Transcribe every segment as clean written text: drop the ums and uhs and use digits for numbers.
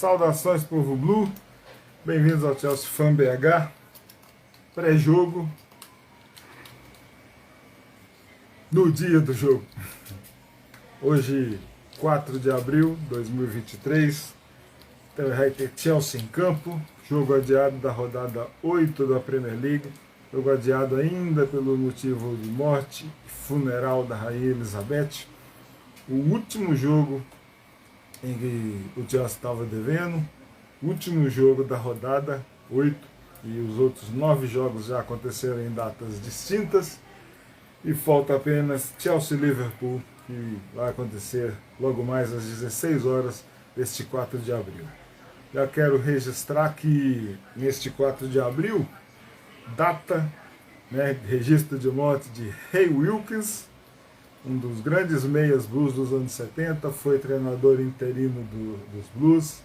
Saudações, povo Blue, bem-vindos ao Chelsea Fan BH, pré-jogo, no dia do jogo. Hoje, 4 de abril de 2023, vai ter Chelsea em campo, jogo adiado da rodada 8 da Premier League, jogo adiado ainda pelo motivo de morte e funeral da Rainha Elizabeth, o último jogo em que o Chelsea estava devendo, último jogo da rodada 8, e os outros 9 jogos já aconteceram em datas distintas, e falta apenas Chelsea-Liverpool, que vai acontecer logo mais às 16 horas deste 4 de abril. Já quero registrar que neste 4 de abril, data, registro de morte de Ray Wilkins, um dos grandes meias blues dos anos 70, foi treinador interino dos Blues,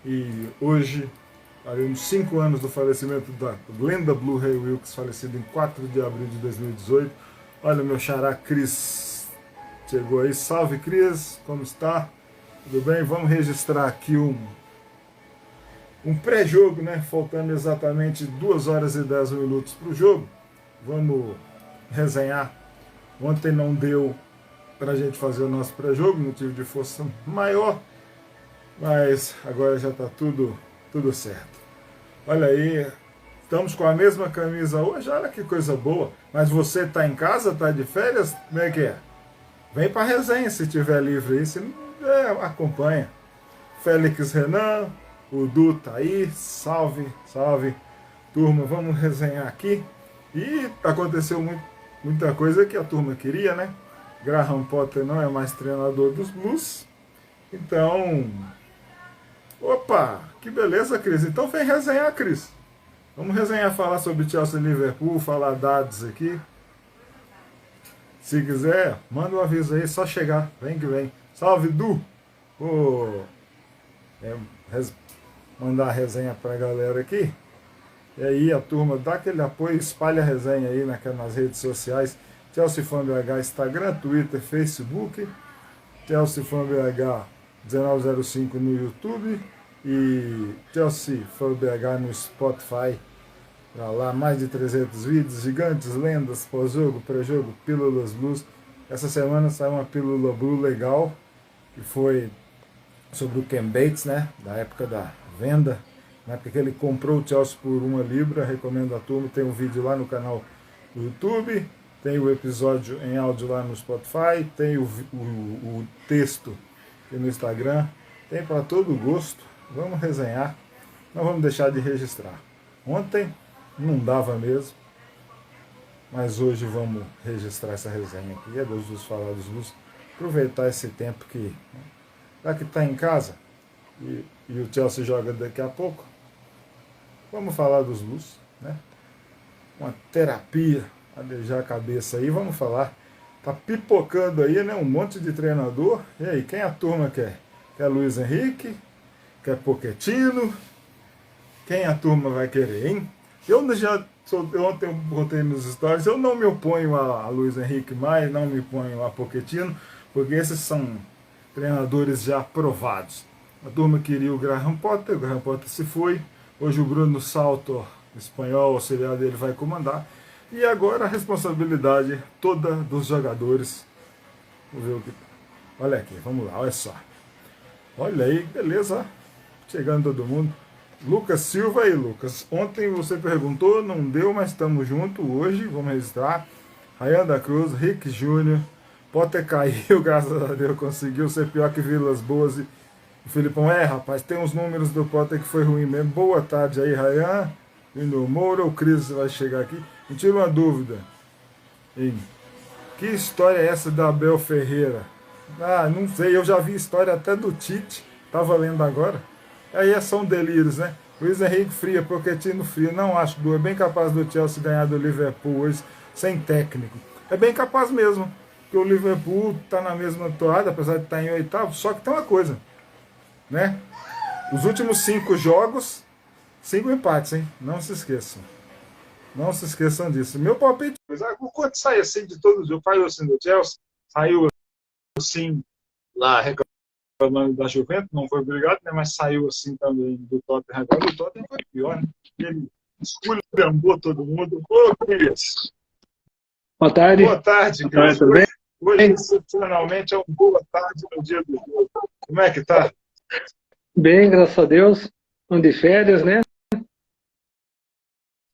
e hoje, faremos 5 anos do falecimento da lenda Blue Ray Wilkins, falecido em 4 de abril de 2018. Olha, meu xará Cris chegou aí. Salve, Cris, como está? Tudo bem? Vamos registrar aqui um pré-jogo, faltando exatamente 2 horas e 10 minutos para o jogo. Vamos resenhar. Ontem não deu para a gente fazer o nosso pré-jogo, motivo de força maior, mas agora já está tudo certo. Olha aí, estamos com a mesma camisa hoje, olha que coisa boa. Mas você está em casa, está de férias? Como é que é? Vem para a resenha se tiver livre aí, se não, acompanha. Félix Renan, o Du tá aí, salve, salve. Turma, vamos resenhar aqui. E aconteceu muita coisa que a turma queria, Graham Potter não é mais treinador dos Blues. Então, opa, que beleza, Cris. Então vem resenhar, Cris. Vamos resenhar, falar sobre Chelsea e Liverpool, falar dados aqui. Se quiser, manda um aviso aí, só chegar. Vem que vem. Salve, Du. Mandar a resenha pra galera aqui. E aí a turma dá aquele apoio, espalha a resenha aí nas redes sociais. Chelsea Fan BH, Instagram, Twitter, Facebook. Chelsea Fan BH 1905 no YouTube. E Chelsea Fan BH no Spotify. Pra lá, mais de 300 vídeos, gigantes, lendas, pós-jogo, pré-jogo, pílulas blues. Essa semana saiu uma pílula blue legal, que foi sobre o Ken Bates, da época da venda, na época que ele comprou o Chelsea por 1 libra. Recomendo a turma, tem um vídeo lá no canal do YouTube, tem o episódio em áudio lá no Spotify, tem o texto aqui no Instagram, tem para todo gosto. Vamos resenhar, não vamos deixar de registrar. Ontem não dava mesmo, mas hoje vamos registrar essa resenha aqui. É dos falar dos Blues, aproveitar esse tempo que, já que está em casa e o Chelsea joga daqui a pouco, vamos falar dos Blues, uma terapia, aleijar a cabeça aí, vamos falar. Tá pipocando aí, um monte de treinador. E aí, quem a turma quer? Quer Luiz Henrique? Quer Pochettino? Quem a turma vai querer, hein? Ontem eu botei nos stories, eu não me oponho a Luiz Henrique mais, não me oponho a Pochettino, porque esses são treinadores já provados. A turma queria o Graham Potter se foi. Hoje o Bruno Saltor, espanhol, auxiliar dele, vai comandar. E agora a responsabilidade toda dos jogadores. Vamos ver o que. Olha aqui, vamos lá, olha só. Olha aí, beleza, chegando todo mundo. Lucas Silva aí, Lucas. Ontem você perguntou, não deu, mas estamos juntos hoje. Vamos registrar. Ryan da Cruz, Rick Júnior. Potter caiu, graças a Deus, conseguiu ser pior que Vilas Boas. E o Filipão, rapaz, tem uns números do Potter que foi ruim mesmo. Boa tarde aí, Ryan. Vindo Moura, o Cris vai chegar aqui. Me tira uma dúvida. Que história é essa da Abel Ferreira? Não sei, eu já vi história até do Tite. Tava lendo agora. Aí são delírios, Luiz Henrique fria, Pochettino fria. Não acho, é bem capaz do Chelsea ganhar do Liverpool hoje, sem técnico. É bem capaz mesmo, porque o Liverpool está na mesma toada, apesar de estar em oitavo, só que tem uma coisa, Os últimos 5 jogos, 5 empates, Não se esqueçam. Não se esqueçam disso. Meu palpite, o quanto sai assim de todos os jogos, saiu assim do Chelsea, saiu assim lá, o nome da Juventus, não foi obrigado, né, mas saiu assim também do Tottenham. Agora o Tottenham foi pior, né? Ele esculhambou todo mundo. Ô, Cris! Boa tarde. Boa tarde, Boa tarde, Cris. tudo bem? Hoje, excepcionalmente, é uma boa tarde no dia do jogo. Como é que tá? Bem, graças a Deus. Estamos de férias, né?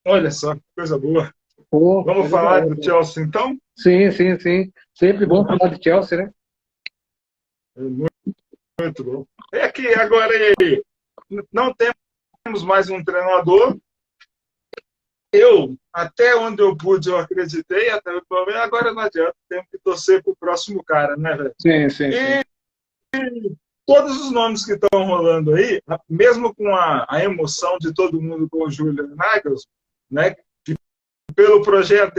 Olha só, que coisa boa. Pô, Vamos coisa falar boa. do Chelsea, então? Sim, sim, sim. Sempre bom falar de Chelsea, né? Muito, muito bom. É que agora não temos mais um treinador. Até onde eu pude, eu acreditei, até o momento, agora não adianta, temos que torcer para o próximo cara, né, velho? Sim, sim, sim. E todos os nomes que estão rolando aí, mesmo com a emoção de todo mundo com o Julian Nagelsmann, né, que pelo projeto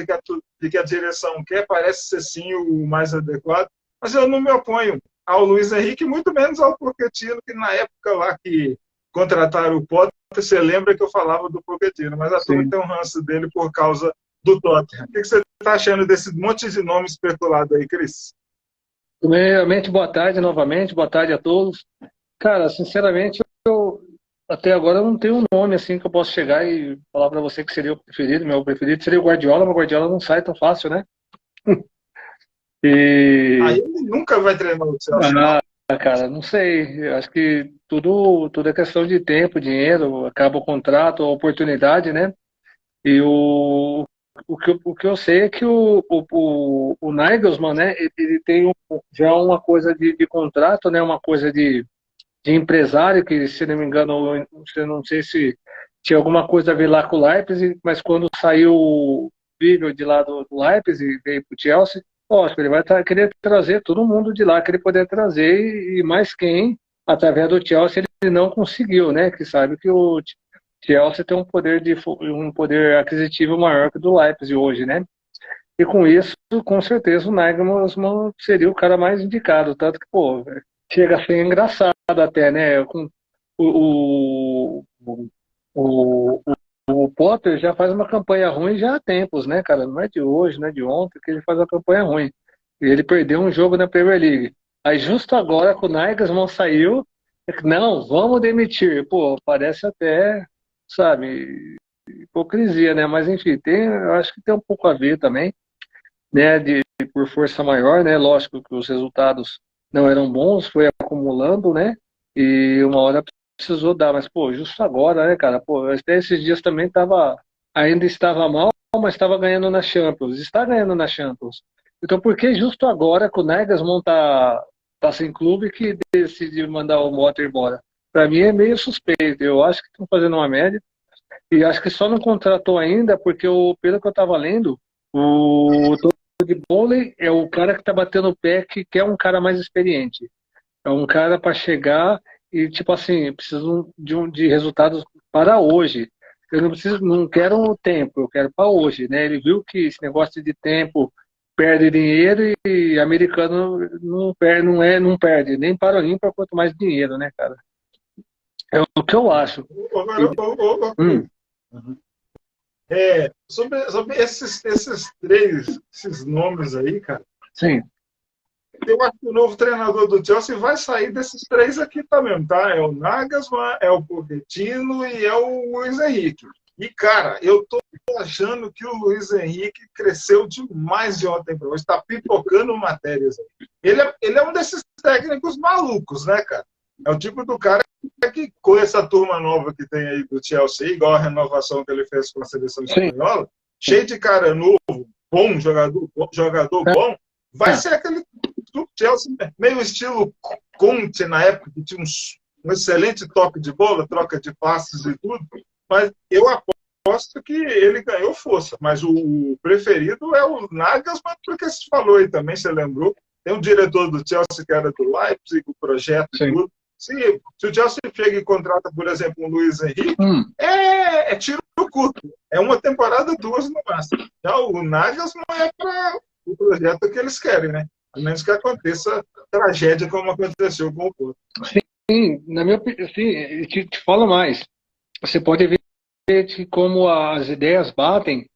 de que a direção quer, parece ser sim o mais adequado, mas eu não me oponho ao Luiz Henrique, muito menos ao Pochettino, que na época lá que contrataram o Potter, você lembra que eu falava do Pochettino, mas a turma tem um ranço dele por causa do Tottenham. O que você está achando desse monte de nome especulado aí, Cris? Primeiramente, boa tarde novamente, boa tarde a todos. Cara, sinceramente, eu até agora eu não tenho um nome assim que eu posso chegar e falar para você que seria o preferido. Meu preferido seria o Guardiola, mas o Guardiola não sai tão fácil, né? Aí E ele nunca vai treinar o Chelsea, não. cara, não sei. Eu acho que tudo é questão de tempo, dinheiro, acaba o contrato, a oportunidade, né? E o que eu sei é que o Nagelsmann, né, ele tem já uma coisa de contrato, né, uma coisa de empresário, que se não me engano, eu não sei se tinha alguma coisa a ver lá com o Leipzig, mas quando saiu o Vídeo de lá do Leipzig e veio para o Chelsea, lógico, ele vai querer trazer todo mundo de lá que ele poder trazer e mais quem, através do Chelsea, ele não conseguiu, né, que sabe que o Chelsea tem um poder aquisitivo maior que o do Leipzig hoje, né? E com isso, com certeza, o Nagelsmann seria o cara mais indicado, tanto que, pô, chega a ser engraçado até, né? Com o, o, o, o Potter já faz uma campanha ruim já há tempos, né, cara? Não é de hoje, não é de ontem que ele faz uma campanha ruim. E ele perdeu um jogo na Premier League. Aí justo agora que o Nagelsmann saiu, não, vamos demitir. Pô, parece até, sabe, hipocrisia, né? Mas enfim, eu acho que tem um pouco a ver também, né? Por força maior, né? Lógico que os resultados não eram bons, foi acumulando, né? E uma hora precisou dar, mas pô, justo agora, né, cara? Pô, até esses dias também ainda estava mal, mas estava ganhando na Champions, está ganhando na Champions. Então, por que justo agora que o Nagelsmann tá sem clube que decidiu mandar o Motta embora? Para mim é meio suspeito. Eu acho que estão fazendo uma média e acho que só não contratou ainda porque pelo que eu estava lendo, o Todd Bowley é o cara que está batendo o pé que quer um cara mais experiente. É um cara para chegar e, tipo assim, preciso de resultados para hoje. Eu não quero um tempo, eu quero para hoje, né? Ele viu que esse negócio de tempo perde dinheiro e americano não perde, nem para o ímpar, quanto mais dinheiro, né, cara? É o que eu acho. Hum, Sobre esses nomes aí, cara, sim, eu acho que o novo treinador do Chelsea vai sair desses três aqui também, tá? É o Nagelsmann, é o Pochettino e é o Luiz Henrique. E, cara, eu tô achando que o Luiz Henrique cresceu demais de ontem para hoje, está pipocando matérias. Ele é um desses técnicos malucos, né, cara? É o tipo do cara que, com essa turma nova que tem aí do Chelsea, igual a renovação que ele fez com a seleção sim. espanhola, cheio de cara novo, bom jogador bom, vai ser aquele do Chelsea, meio estilo Conte na época, que tinha um excelente toque de bola, troca de passes e tudo, mas eu aposto que ele ganhou força, mas o preferido é o Nagelsmann, porque você falou aí também, você lembrou, tem um diretor do Chelsea que era do Leipzig, o projeto e tudo. Se o Chelsea chega e contrata, por exemplo, um Luiz Henrique, é tiro curto. É uma temporada, duas no máximo. Já o Nagelsmann é para o projeto que eles querem, né? A menos que aconteça tragédia como aconteceu com o Porto. Sim, na minha opinião, sim, te falo mais. Você pode ver de como as ideias batem.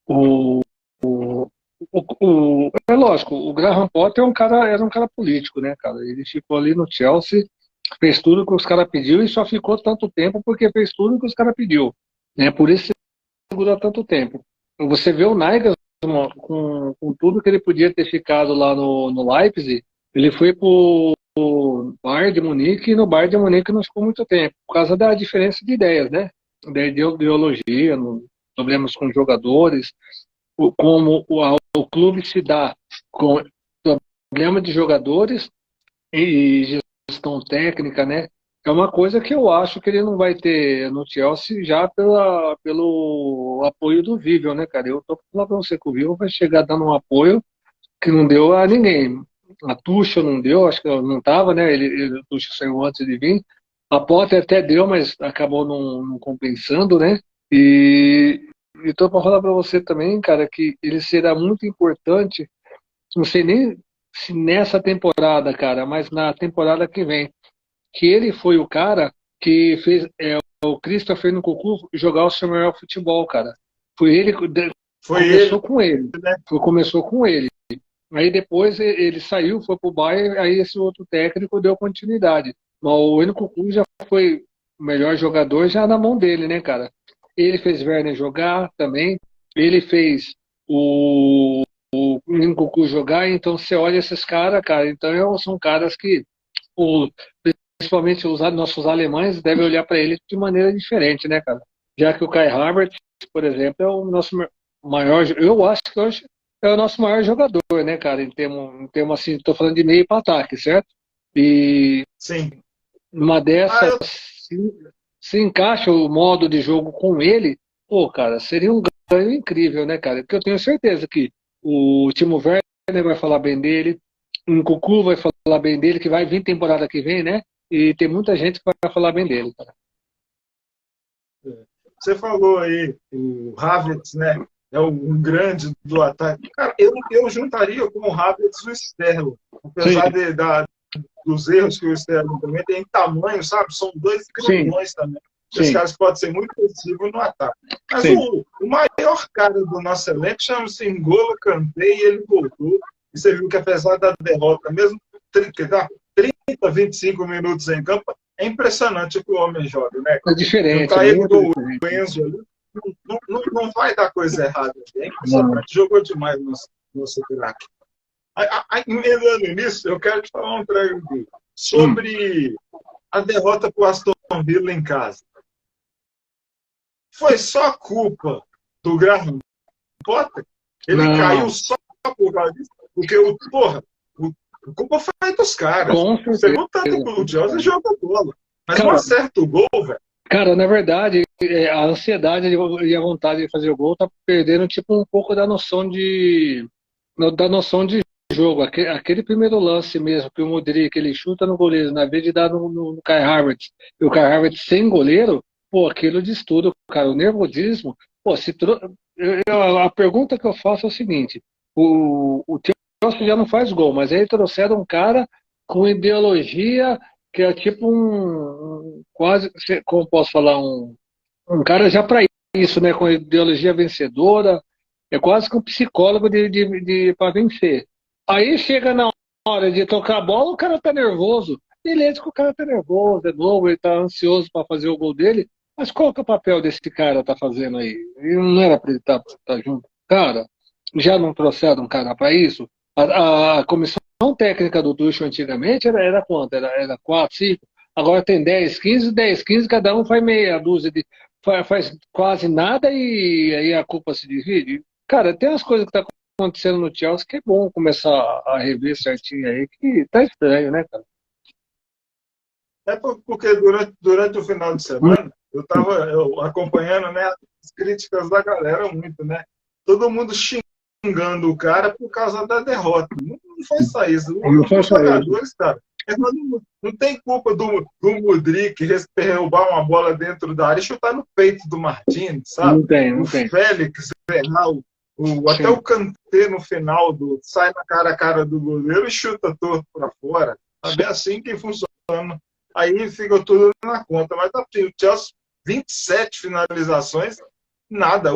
O, É lógico, o Graham Potter era um cara político, né, cara? Ele ficou ali no Chelsea, fez tudo que os caras pediu e só ficou tanto tempo porque fez tudo que os caras pediu, né? Por isso segurou tanto tempo. Você vê o Nagelsmann com tudo que ele podia ter ficado lá no Leipzig, ele foi pro Bayern de Munique e no Bayern de Munique não ficou muito tempo, por causa da diferença de ideias, né? Da ideologia, problemas com jogadores, como o clube se dá com problema de jogadores e gestão técnica, né? É uma coisa que eu acho que ele não vai ter no Chelsea já pelo apoio do Vivell, né, cara? Eu tô falando pra você que o Vivell vai chegar dando um apoio que não deu a ninguém. A Tuchel não deu, acho que não tava, né? O Tuchel saiu antes de vir. A Potter até deu, mas acabou não compensando, né? E estou para falar para você também, cara, que ele será muito importante, não sei nem se nessa temporada, cara, mas na temporada que vem, que ele foi o cara que fez o Christopher Nkunku jogar o seu melhor futebol, cara. Foi ele que Foi começou ele, com ele. né? Começou com ele. Aí depois ele saiu, foi pro Bayern, aí esse outro técnico deu continuidade. Mas o Nkunku já foi o melhor jogador já na mão dele, né, cara? Ele fez Werner jogar também, ele fez o Nkunku jogar, então você olha esses caras, cara, então são caras que, principalmente os nossos alemães, devem olhar para ele de maneira diferente, né, cara? Já que o Kai Havertz, por exemplo, é o nosso maior, eu acho que hoje é o nosso maior jogador, né, cara? Em termos assim, estou falando de meio para ataque, certo? E Sim. numa Ah, dessas, eu, se encaixa o modo de jogo com ele, pô, cara, seria um ganho incrível, né, cara? Porque eu tenho certeza que o Timo Werner vai falar bem dele, o Nkunku vai falar bem dele, que vai vir temporada que vem, né? E tem muita gente que vai falar bem dele, cara. Você falou aí, o Havertz, né? É um grande do ataque. Cara, eu juntaria com o Havertz o Sterling. Sim, Apesar dos erros que o Sterling também tem em tamanho, sabe? São dois sim, grandões também. Os sim, caras podem ser muito decisivos no ataque. Mas sim. o maior cara do nosso elenco chama-se N'Golo Kanté e ele voltou. E você viu que apesar da derrota, mesmo 30, 25 minutos em campo, é impressionante o que o homem joga, né? É diferente, é Juntar ele muito com o diferente. Enzo ali, não vai dar coisa errada. É Não. impressionante. Jogou demais no nosso craque. Emendando nisso, eu quero te falar um treino Hum. sobre a derrota para o Aston Villa em casa. Foi só culpa do Graham Potter? Ele caiu Não, só por causa disso? Porque, a culpa foi dos caras. com Você certeza. viu tanto que o Chelsea joga bola. Mas não Cara, acerta o gol, velho. cara, na verdade, a ansiedade e a vontade de fazer o gol tá perdendo tipo um pouco da noção de jogo. Aquele primeiro lance mesmo que o Modric ele chuta no goleiro, na vez de dar no Kai Havertz, e o Kai Havertz sem goleiro, pô, aquilo diz tudo, cara. O nervosismo, pô, a pergunta que eu faço é o seguinte: o Chelsea já não faz gol, mas aí trouxeram um cara com ideologia que é tipo quase, como posso falar, um cara já para isso, né, com ideologia vencedora, é quase que um psicólogo para vencer. Aí chega na hora de tocar a bola, o cara tá nervoso. Beleza que o cara tá nervoso, é novo, ele tá ansioso para fazer o gol dele, mas qual que é o papel desse cara tá fazendo aí? Ele não era para ele tá junto. Cara, já não trouxeram um cara para isso? A comissão técnica do Tuchel antigamente era quanto? Era 4, 5? Agora tem 10, 15, cada um faz meia dúzia faz quase nada e aí a culpa se divide. Cara, tem umas coisas que tá acontecendo no Chelsea que é bom começar a rever certinho aí, que tá estranho, né, cara? É porque durante o final de semana eu estava acompanhando, né, as críticas da galera muito, né? Todo mundo xingando o cara por causa da derrota. Não foi só isso. Não foi Os só isso. jogadores, cara, não tem culpa do Mudryk derrubar uma bola dentro da área e chutar no peito do Martins, sabe? Não tem, O não tem. Félix errar, até Sim. o Kanté no final sai na cara a cara do goleiro e chuta torto para fora. Sabe? É assim que funciona. Aí fica tudo na conta. Mas tá, o Chelsea, 27 finalizações, nada.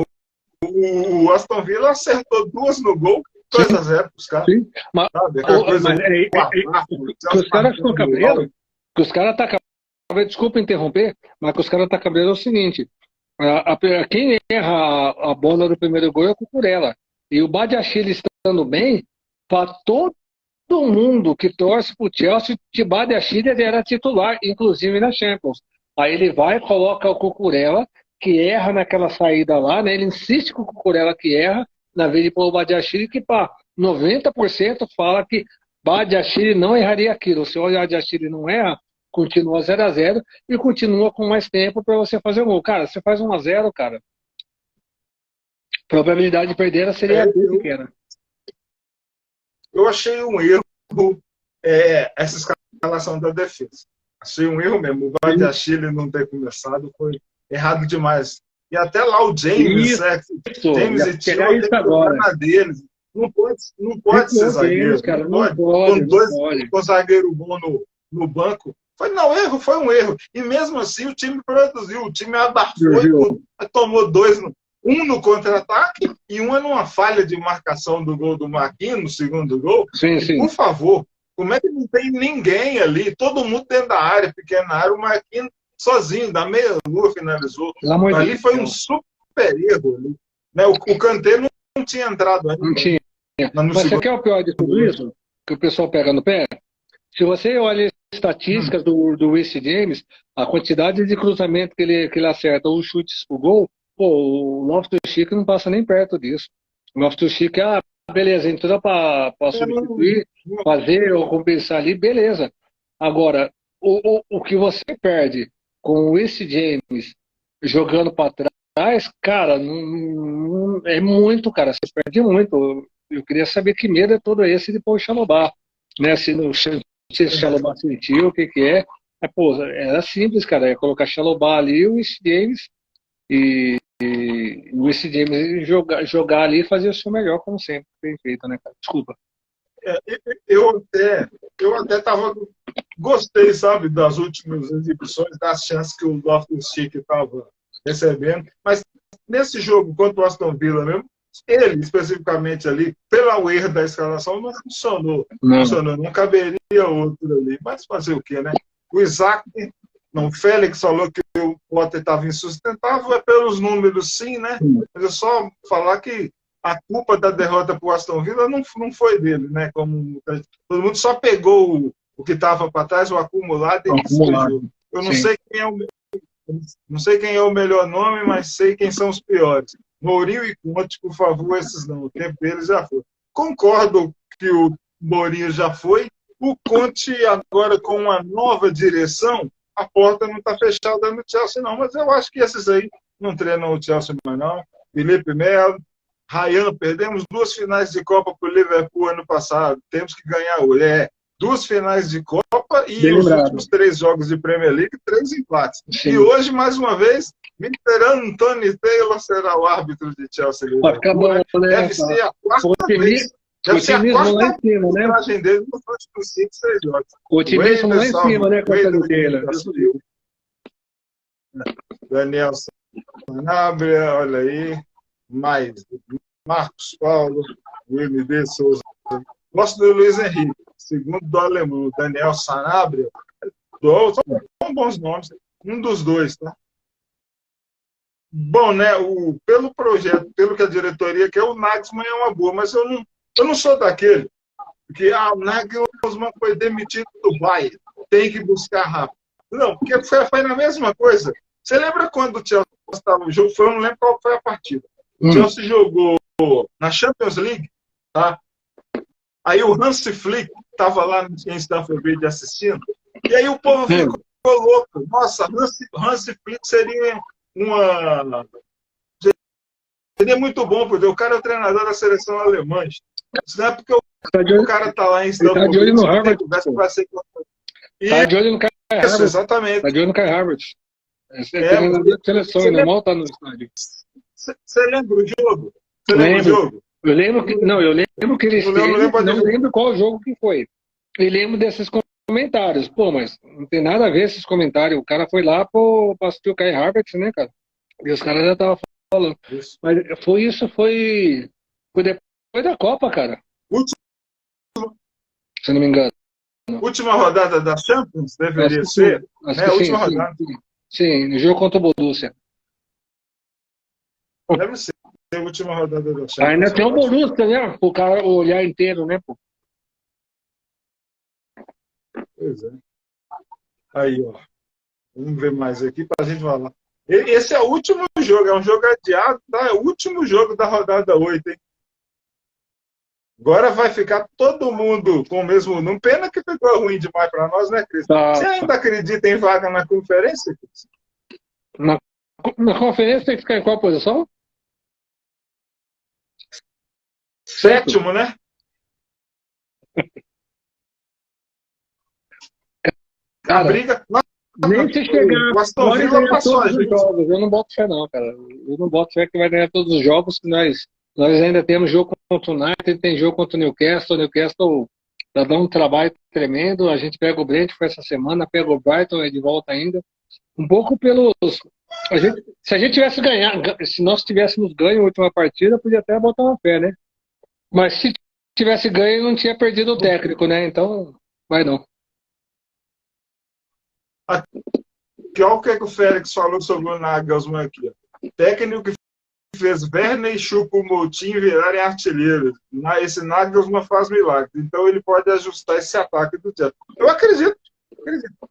O Aston Villa acertou duas no gol, 2-0 pros caras. Sim. Mas, Sabe? Aquela coisa que os caras ficam cabreiros, que os caras tá cabreiros, desculpa interromper, mas que os caras tá cabreiros é o seguinte, quem erra a bola do primeiro gol é o Cucurella. E o Badiashile estando bem, para todo mundo que torce pro Chelsea, o Badiashile era titular, inclusive na Champions. Aí ele vai e coloca o Cucurella, que erra naquela saída lá, né? Ele insiste com o Cucurella que erra, na vez de pôr o Badiashile, que pá, 90% fala que Badiashile não erraria aquilo. Se o Badiashile não erra, continua 0-0 e continua com mais tempo para você fazer o gol. Cara, você faz 1-0, cara, a probabilidade de perder seria bem pequena. Eu achei um erro essa escalação da defesa. Achei um erro mesmo. O Badiashile não ter começado foi errado demais. E até lá o James, James e Tio tem que jogar na deles. Não pode ser zagueiro. Cara, não pode. Com zagueiro bom no banco. Foi um erro. E mesmo assim o time produziu. O time abafou, tomou 2, um no contra-ataque e uma numa falha de marcação do gol do Marquinhos, no segundo gol. Sim. Por favor, como é que não tem ninguém ali? Todo mundo dentro da área, pequena área, o Marquinhos sozinho, da meia-lua finalizou. Ali foi um super erro. Ali, né? O Kanté não tinha entrado ainda. Não tinha. Mas você quer o pior de tudo isso? Que o pessoal pega no pé? Se você olha as estatísticas do Reece James, a quantidade de cruzamento que ele acerta ou chutes pro gol, pô, o Loftus-Cheek não passa nem perto disso. O Loftus-Cheek, beleza, entrou para substituir, fazer ou compensar ali, beleza. Agora, o que você perde com o Reece James jogando para trás, cara, não, é muito, cara, você perde muito. Eu queria saber que medo é todo esse de pôr o Chalobah, né? Se o Chalobah sentiu, o que é. Mas, pô, era simples, cara, ia colocar Chalobah ali, o Reece James e o Reece James jogar ali e fazer o seu melhor, como sempre tem feito, né, cara? Desculpa. Eu até gostei, sabe, das últimas exibições, das chances que o Loftus-Cheek estava recebendo, mas nesse jogo contra o Aston Villa mesmo, ele especificamente ali, pelo erro da escalação, não funcionou. Não caberia outro ali, mas fazer o quê, né? O Isaac, o Félix falou que o Potter estava insustentável, é pelos números sim, né? Mas é só falar que a culpa da derrota para o Aston Villa não foi dele, né? Como todo mundo só pegou o que estava para trás, o acumulado, e despejou. Eu não sei quem é o melhor nome, mas sei quem são os piores. Mourinho e Conte, por favor, esses não. O tempo deles já foi. Concordo que o Mourinho já foi. O Conte, agora com uma nova direção, a porta não está fechada no Chelsea, não. Mas eu acho que esses aí não treinam o Chelsea mais, não. Felipe Melo, Ryan, perdemos 2 finais de Copa para o Liverpool ano passado. Temos que ganhar hoje. 2 finais de Copa e os últimos 3 jogos de Premier League, 3 empates. Sim. E hoje, mais uma vez, Mr. Anthony Taylor será o árbitro de Chelsea. Acabou, né? Deve ser a quarta vez. Deve ser a quarta lá em cima, né? Dele nos últimos 5, 6 jogos. O otimismo lá em cima, né? Com a Taylor. Daniel Sanabria, olha aí. Mais Marcos Paulo, o MD Souza. Gosto do Luiz Henrique, segundo do alemão, Daniel Sanabria. São bons nomes, um dos dois, tá? Bom, né? Pelo projeto, pelo que a diretoria quer, o Nagelsmann é uma boa, mas eu não sou daquele. Porque o Nagelsmann foi demitido do Bayern, tem que buscar rápido. Não, porque foi na mesma coisa. Você lembra quando o Chelsea estava no jogo? Eu não lembro qual foi a partida. O Chelsea jogou na Champions League, tá? Aí o Hansi Flick estava lá em Stamford Bridge assistindo, e aí o povo ficou louco. Nossa, Hansi Flick seria muito bom, porque o cara é o treinador da seleção alemã. Isso não é porque o cara está lá em Stamford Bridge, no Harvard, vai ser... Tá de olho no Kai Havertz. Exatamente. Tá de olho no Kai Havertz. Esse é treinador de seleção, ele mal tá no estádio. Você lembra o jogo? Você lembra o jogo? Eu lembro que ele esteve, não lembro qual jogo que foi. E lembro desses comentários. Pô, mas não tem nada a ver esses comentários. O cara foi lá pra assistir o Kai Havertz, né, cara? E os caras já estavam falando. Isso. Mas foi depois da Copa, cara. Última, Se eu não me engano. última rodada da Champions Acho deveria que sim. ser, Acho né? que sim, Última sim, rodada. sim. Sim, no jogo contra o Borussia. Deve ser a última rodada da Ainda Champions, tem o eu acho. Borussia, né? O cara olhar inteiro, né, pô? Pois é. Aí, ó. Vamos ver mais aqui para a gente falar. Esse é o último jogo, é um jogo adiado, tá? É o último jogo da rodada 8, hein? Agora vai ficar todo mundo com o mesmo número. Pena que ficou ruim demais para nós, né, Cris? Você Tá. ainda acredita em vaga na conferência, Cris? Na, na conferência tem que ficar em qual posição? Sexto? Sétimo, né? A Cara, briga. nem se chegar O Aston agora e Villa ganhar passou a todos os gente. jogos. Eu não boto fé, não, cara. Eu não boto fé que vai ganhar todos os jogos, que nós ainda temos jogo contra o United, tem jogo contra o Newcastle. O Newcastle tá dando um trabalho tremendo. A gente pega o Brentford essa semana, pega o Brighton, é de volta ainda. Um pouco pelos. Se a gente tivesse ganhado, se nós tivéssemos ganho a última partida, podia até botar uma fé, né? Mas se tivesse ganho, não tinha perdido o técnico, né? Então, vai não. Aqui, olha o que o Félix falou sobre o Nagelsmann aqui. Técnico que fez Werner e Choupo-Moting virarem artilheiros. Esse Nagelsmann faz milagre. Então ele pode ajustar esse ataque do Chelsea. Eu acredito.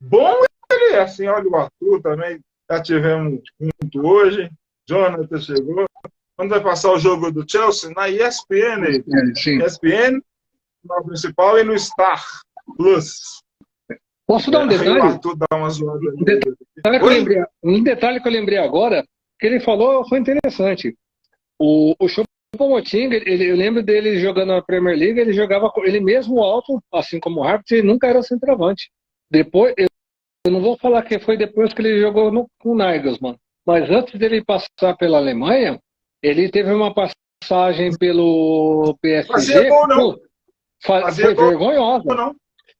Bom ele é. Assim, olha o Arthur também. Já tivemos junto hoje. Jonathan chegou. Quando vai passar o jogo do Chelsea? Na ESPN. Sim. ESPN, no principal, e no Star Plus. Posso dar um Aí o detalhe? Arthur dá uma zoada. Um detalhe que eu lembrei agora, que ele falou foi interessante. O Choupo-Moting, eu lembro dele jogando na Premier League, ele jogava ele mesmo alto, assim como o Havertz, ele nunca era centroavante. Depois, eu não vou falar que foi depois que ele jogou com o Nagelsmann, mas antes dele passar pela Alemanha, ele teve uma passagem pelo Fazia PSG, gol, não. pô, foi Gol, vergonhosa. não.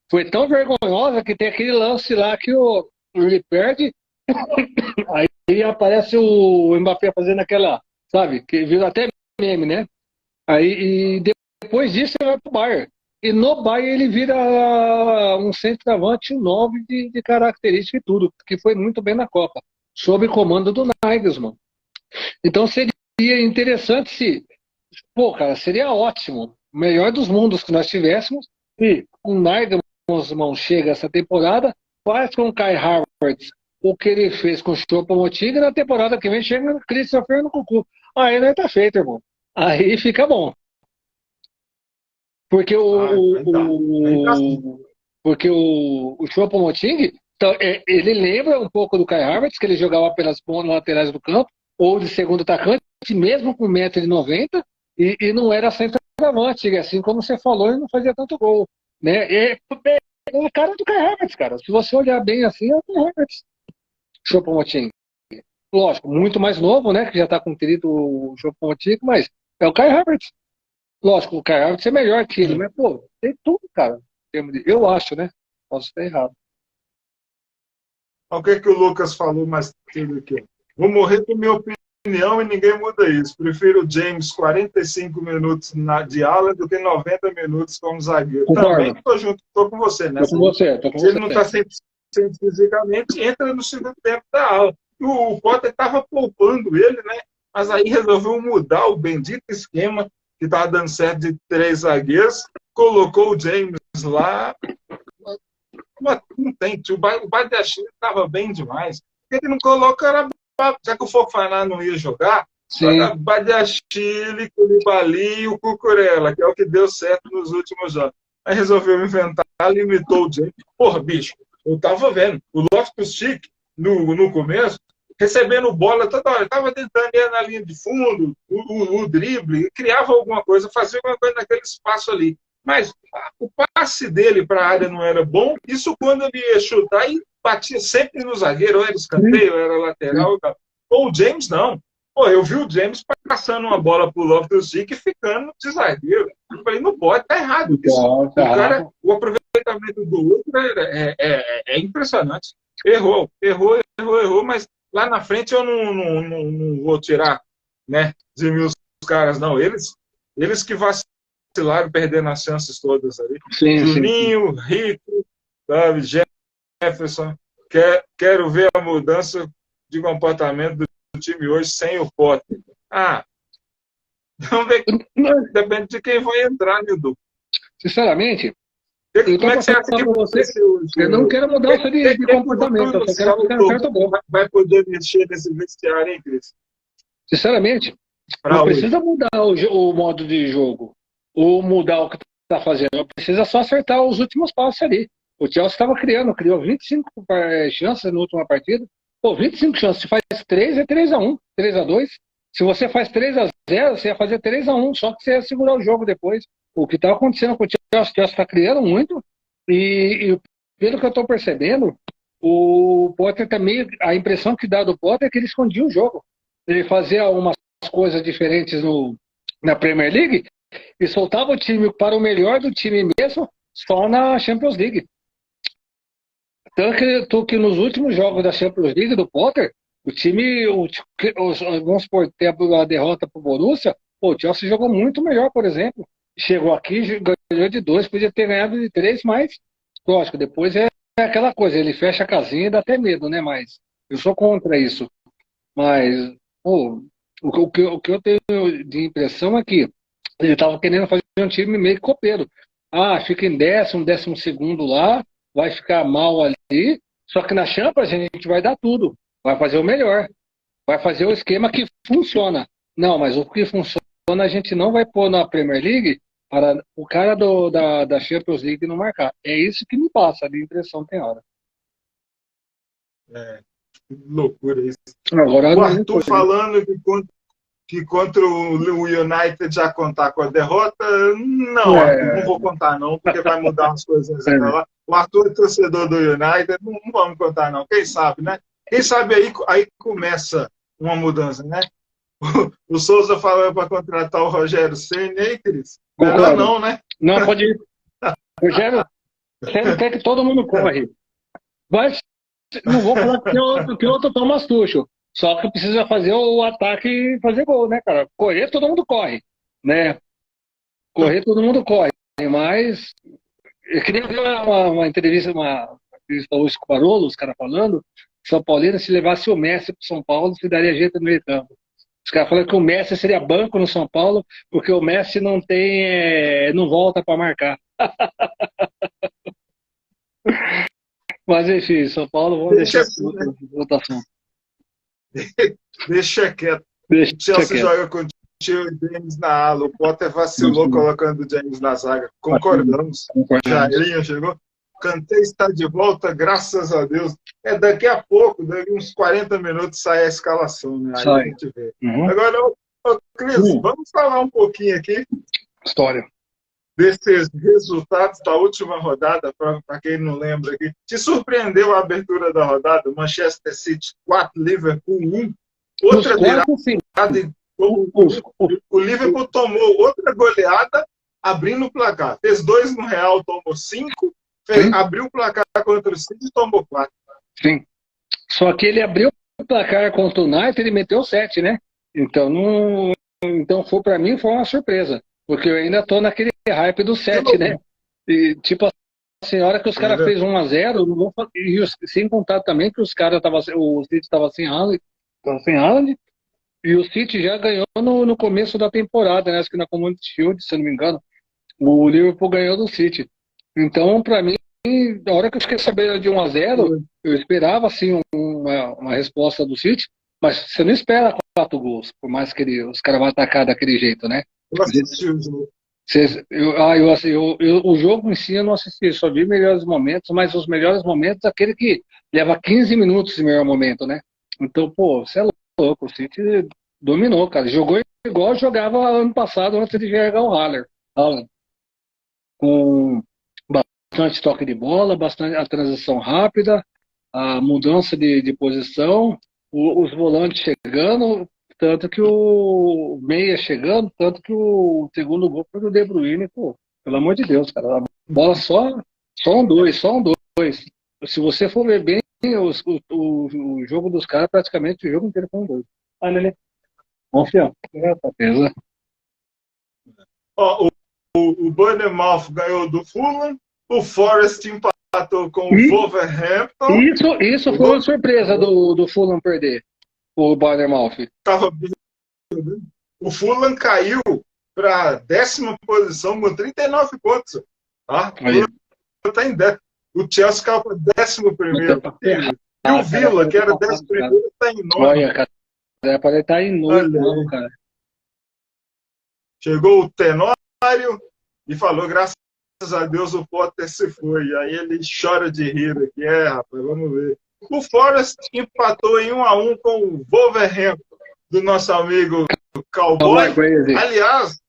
Foi tão vergonhosa que tem aquele lance lá que ele perde, aí aparece o Mbappé fazendo aquela, sabe, que virou até meme, né? Aí, e depois disso ele vai pro Bayern. E no Bayern ele vira um centroavante 9 de característica e tudo, que foi muito bem na Copa, sob comando do Nagelsmann. Então seria interessante se, pô, cara, seria ótimo, o melhor dos mundos que nós tivéssemos, e o Nagelsmann chega essa temporada, faz com o Kai Havertz o que ele fez com o Choupo-Moting, e na temporada que vem chega o Christopher no Cucu. Aí não tá feito, irmão. Aí fica bom. Porque porque o Choupo-Moting, então, ele lembra um pouco do Kai Havertz, que ele jogava pelas pontas laterais do campo, ou de segundo atacante, mesmo com 1,90 m, e não era centroavante, assim como você falou, ele não fazia tanto gol. Né? É a cara do Kai Havertz, cara. Se você olhar bem assim, é o Kai Havertz. Choupo-Moting. Lógico, muito mais novo, né? Que já está com o Choupo-Moting, mas é o Kai Havertz. Lógico, o Kai Havertz é melhor que ele, mas, pô, tem tudo, cara. Eu acho, né? Posso estar errado. Olha o que o Lucas falou mais cedo aqui. Vou morrer com minha opinião e ninguém muda isso. Prefiro o James 45 minutos de ala do que 90 minutos como zagueiro. Concordo. Também estou junto, estou com você, né? Tô com você. Se ele não está 100% fisicamente, entra no segundo tempo da ala. O Potter estava poupando ele, né? Mas aí resolveu mudar o bendito esquema que estava dando certo de 3 zagueiros, colocou o James lá. Não tem, o Badiachile estava bem demais. Por que ele não coloca? Já que o Fofana não ia jogar, Badiachile, Koulibaly e o Cucurella, que é o que deu certo nos últimos anos. Aí resolveu inventar, limitou o James. Porra, bicho, eu tava vendo. O Loftus-Cheek, no começo, recebendo bola toda hora. Estava tentando ir na linha de fundo, o drible, criava alguma coisa, fazia alguma coisa naquele espaço ali. Mas o passe dele para a área não era bom. Isso quando ele ia chutar e batia sempre no zagueiro, ou era escanteio, ou era lateral. Ou o James, não. Pô, eu vi o James passando uma bola para o Loftus-Cheek e ficando de zagueiro. Eu falei, não pode, tá errado. O aproveitamento do outro é impressionante. Errou, mas lá na frente eu não vou tirar, né, de mil os caras, não. Eles que vacilaram vacilaram, perdendo as chances todas ali. Sim, Juninho, Rico, sabe, Jefferson. Quero ver a mudança de comportamento do time hoje sem o Potter. Vamos ver, depende de quem vai entrar, Nildo. Sinceramente, eu Como tô é que você acha passando que para vai você, ser hoje? eu não quero mudança de comportamento, eu só quero que o cara acerta o gol. Vai poder mexer nesse vestiário, hein, Cris? Sinceramente, não precisa mudar o modo de jogo, ou mudar o que está fazendo, precisa só acertar os últimos passos ali. O Chelsea estava criou 25 chances na última partida. Pô, 25 chances, se faz 3, é 3-1, 3-2. Se você faz 3-0, você ia fazer 3-1, só que você ia segurar o jogo depois. O que está acontecendo com o Chelsea está criando muito, e pelo que eu estou percebendo, o Potter também, a impressão que dá do Potter é que ele escondia o jogo. Ele fazia umas coisas diferentes na Premier League e soltava o time para o melhor do time mesmo só na Champions League. Tanto que nos últimos jogos da Champions League do Potter, o time, vamos supor, ter a derrota para o Borussia, o Chelsea jogou muito melhor, por exemplo. Chegou aqui, ganhou de 2, podia ter ganhado de 3, mas, lógico, depois é aquela coisa, ele fecha a casinha e dá até medo, né? Mas eu sou contra isso. Mas, pô, o que eu tenho de impressão é que ele estava querendo fazer um time meio copeiro. Fica em 12º lá, vai ficar mal ali, só que na Champions a gente vai dar tudo, vai fazer o melhor, vai fazer o esquema que funciona. Não, mas o que funciona a gente não vai pôr na Premier League para o cara da Champions League não marcar. É isso que me passa de impressão tem hora. Que loucura isso. Agora, o Arthur falando que contra o United já contar com a derrota, não, Arthur, não vou contar não, porque vai mudar umas coisinhas lá. O Arthur é torcedor do United, não vamos contar não, quem sabe, né? Quem sabe aí começa uma mudança, né? O Souza falou para contratar o Rogério Ceni, aí, Cris? Melhor não, né? Não, pode ir. Rogério Ceni quer que todo mundo corre. Mas não vou falar que outro Thomas Tuchel. Só que precisa fazer o ataque e fazer gol, né, cara? Correr, todo mundo corre, né? Correr, todo mundo corre. Mas eu queria ver uma entrevista hoje com o Barolo, os caras falando, São Paulino, se levasse o Messi para São Paulo, se daria jeito no meio campo. Os caras falando que o Messi seria banco no São Paulo, porque o Messi não volta para marcar. Mas enfim, São Paulo, vamos deixar votação. Deixa quieto. O Chelsea joga com o Tio James na ala. O Potter vacilou colocando o James na zaga. Concordamos. Jairinho chegou. Kanté está de volta, graças a Deus. Daqui a pouco, daqui uns 40 minutos, sai a escalação, né? Aí a gente vê. Agora, Cris, vamos falar um pouquinho aqui. História. Desses resultados da última rodada, para quem não lembra aqui. Te surpreendeu a abertura da rodada? Manchester City 4, Liverpool 1. Outra virada. O Liverpool tomou outra goleada, abrindo o placar. Fez 2 no Real, tomou 5. Abriu o placar contra o City e tomou 4. Sim. Só que ele abriu o placar contra o United e ele meteu 7, né? Então, para mim, foi uma surpresa. Porque eu ainda tô naquele hype do 7, né? E, tipo, assim, a hora que os caras fez 1-0, e sem contar também que o City estava sem Haaland, e o City já ganhou no começo da temporada, né? Acho que na Community Shield, se eu não me engano, o Liverpool ganhou do City. Então, para mim, na hora que eu fiquei sabendo de 1-0, eu esperava, assim, uma resposta do City, mas você não espera 4 gols, por mais que os caras vão atacar daquele jeito, né? Eu assisti o jogo. O jogo em si eu não assisti, só vi melhores momentos, mas os melhores momentos é aquele que leva 15 minutos de melhor momento, né? Então, pô, você é louco, o City dominou, cara. Jogou igual jogava ano passado, antes de chegar o Haaland. Com bastante toque de bola, bastante a transição rápida, a mudança de posição, os volantes chegando, tanto que o meia chegando, tanto que o segundo gol foi do De Bruyne, pô, pelo amor de Deus, cara, a bola só um dois. Se você for ver bem, o jogo dos caras, praticamente o jogo inteiro foi um 2. Né? Confiante. O o Bournemouth ganhou do Fulham, o Forest empatou com o Wolverhampton. Isso foi uma surpresa do Fulham perder, o Bournemouth. O Fulham caiu para a 10ª posição com 39 pontos. Tá? O Fulham está em 10. O Chelsea caiu para 11º. E o Villa, que era 11º, está em 9º. Olha, cara, ele está em 9º, cara. Chegou o Tenório e falou, graças a Deus o Potter se foi. Aí ele chora de rir aqui. Rapaz, vamos ver. O Forest empatou em 1-1 com o Wolverhampton, do nosso amigo Cowboy. Aliás,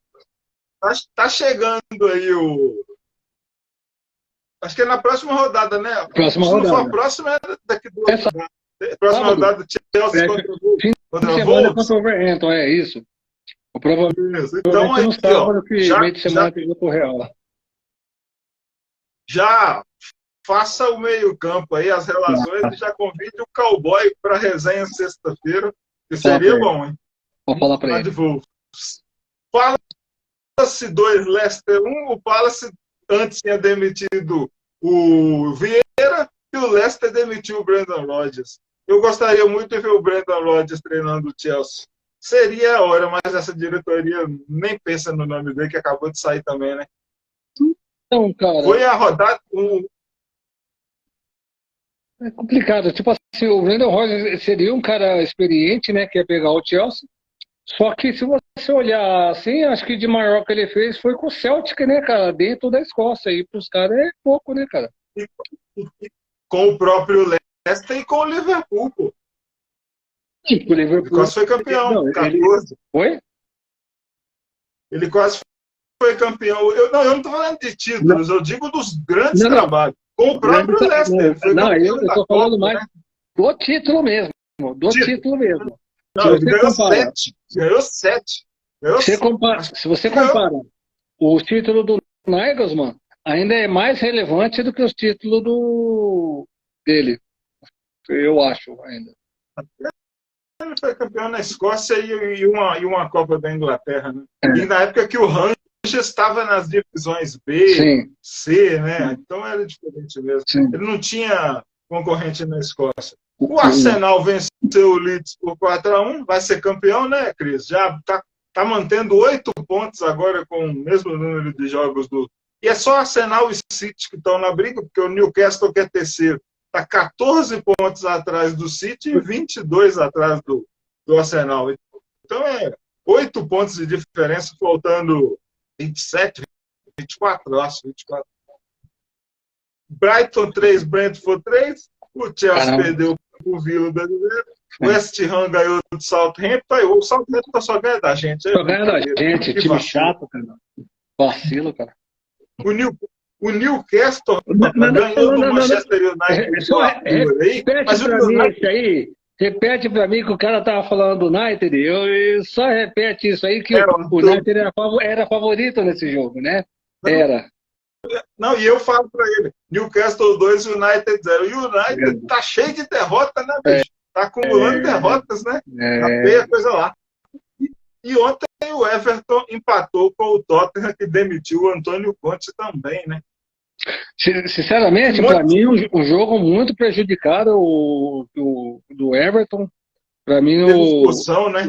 tá chegando aí o... Acho que é na próxima rodada, né? Se não for a próxima, é daqui do outro. Próxima rodada do Chelsea contra o Wolverhampton, é isso. Provavelmente então, aí, no sábado que meio de semana tem outro Real. Já faça o meio-campo aí, as relações, e já convide o Cowboy para resenha sexta-feira, que seria bom, hein? Vou falar para ele. Palace 2, Leicester 1. O Palace antes tinha demitido o Vieira e o Leicester demitiu o Brendan Rodgers. Eu gostaria muito de ver o Brendan Rodgers treinando o Chelsea. Seria a hora, mas essa diretoria nem pensa no nome dele, que acabou de sair também, né? Então, cara... Foi a rodada... É complicado. Tipo assim, o Brendan Rodgers seria um cara experiente, né? Que ia pegar o Chelsea. Só que se você olhar assim, acho que de maior que ele fez foi com o Celtic, né, cara? Dentro da Escócia. E pros caras é pouco, né, cara? Com o próprio Leicester e com o Liverpool, pô. O Liverpool... Ele quase foi campeão, não, 14. Foi? Ele quase foi campeão. Eu não tô falando de títulos, eu digo dos grandes trabalhos. Com o próprio Leicester. Eu tô falando mais do título mesmo. Do título mesmo. Não, ele ganhou 7. Ganhou 7. Se você compara o título do Nagelsmann, ainda é mais relevante do que os títulos dele. Eu acho ainda. Ele foi campeão na Escócia e uma Copa da Inglaterra, né? E na época que o Rangers estava nas divisões B, Sim. C, né? Então era diferente mesmo. Sim. Ele não tinha concorrente na Escócia. O Arsenal venceu o Leeds por 4-1, vai ser campeão, né, Cris? Já tá mantendo 8 pontos agora com o mesmo número de jogos do... E é só Arsenal e City que estão na briga, porque o Newcastle, que é terceiro, está 14 pontos atrás do City e 22 atrás do Arsenal. Então é 8 pontos de diferença, faltando 27, 24, acho, 24. Brighton 3, Brentford 3, o Chelsea perdeu o Vila brasileiro, o West Ham ganhou do Southampton, o Southampton só ganha da gente. Só ganha da gente, time vacilo. Chato, cara. Vacilo, cara. O Newcastle ganhou do Manchester United. Repete pra mim que o cara tava falando do United. Eu só repete isso aí, que o United era favorito nesse jogo, né? Era. Não, e eu falo pra ele, Newcastle 2, United 0. E o United tá cheio de derrota, né, bicho? Tá acumulando derrotas, né? Tá feia a coisa lá. E ontem o Everton empatou com o Tottenham, que demitiu o Antônio Conte também, né? Sinceramente, para mim, um jogo muito prejudicado do Everton. Para mim, expulsão, né?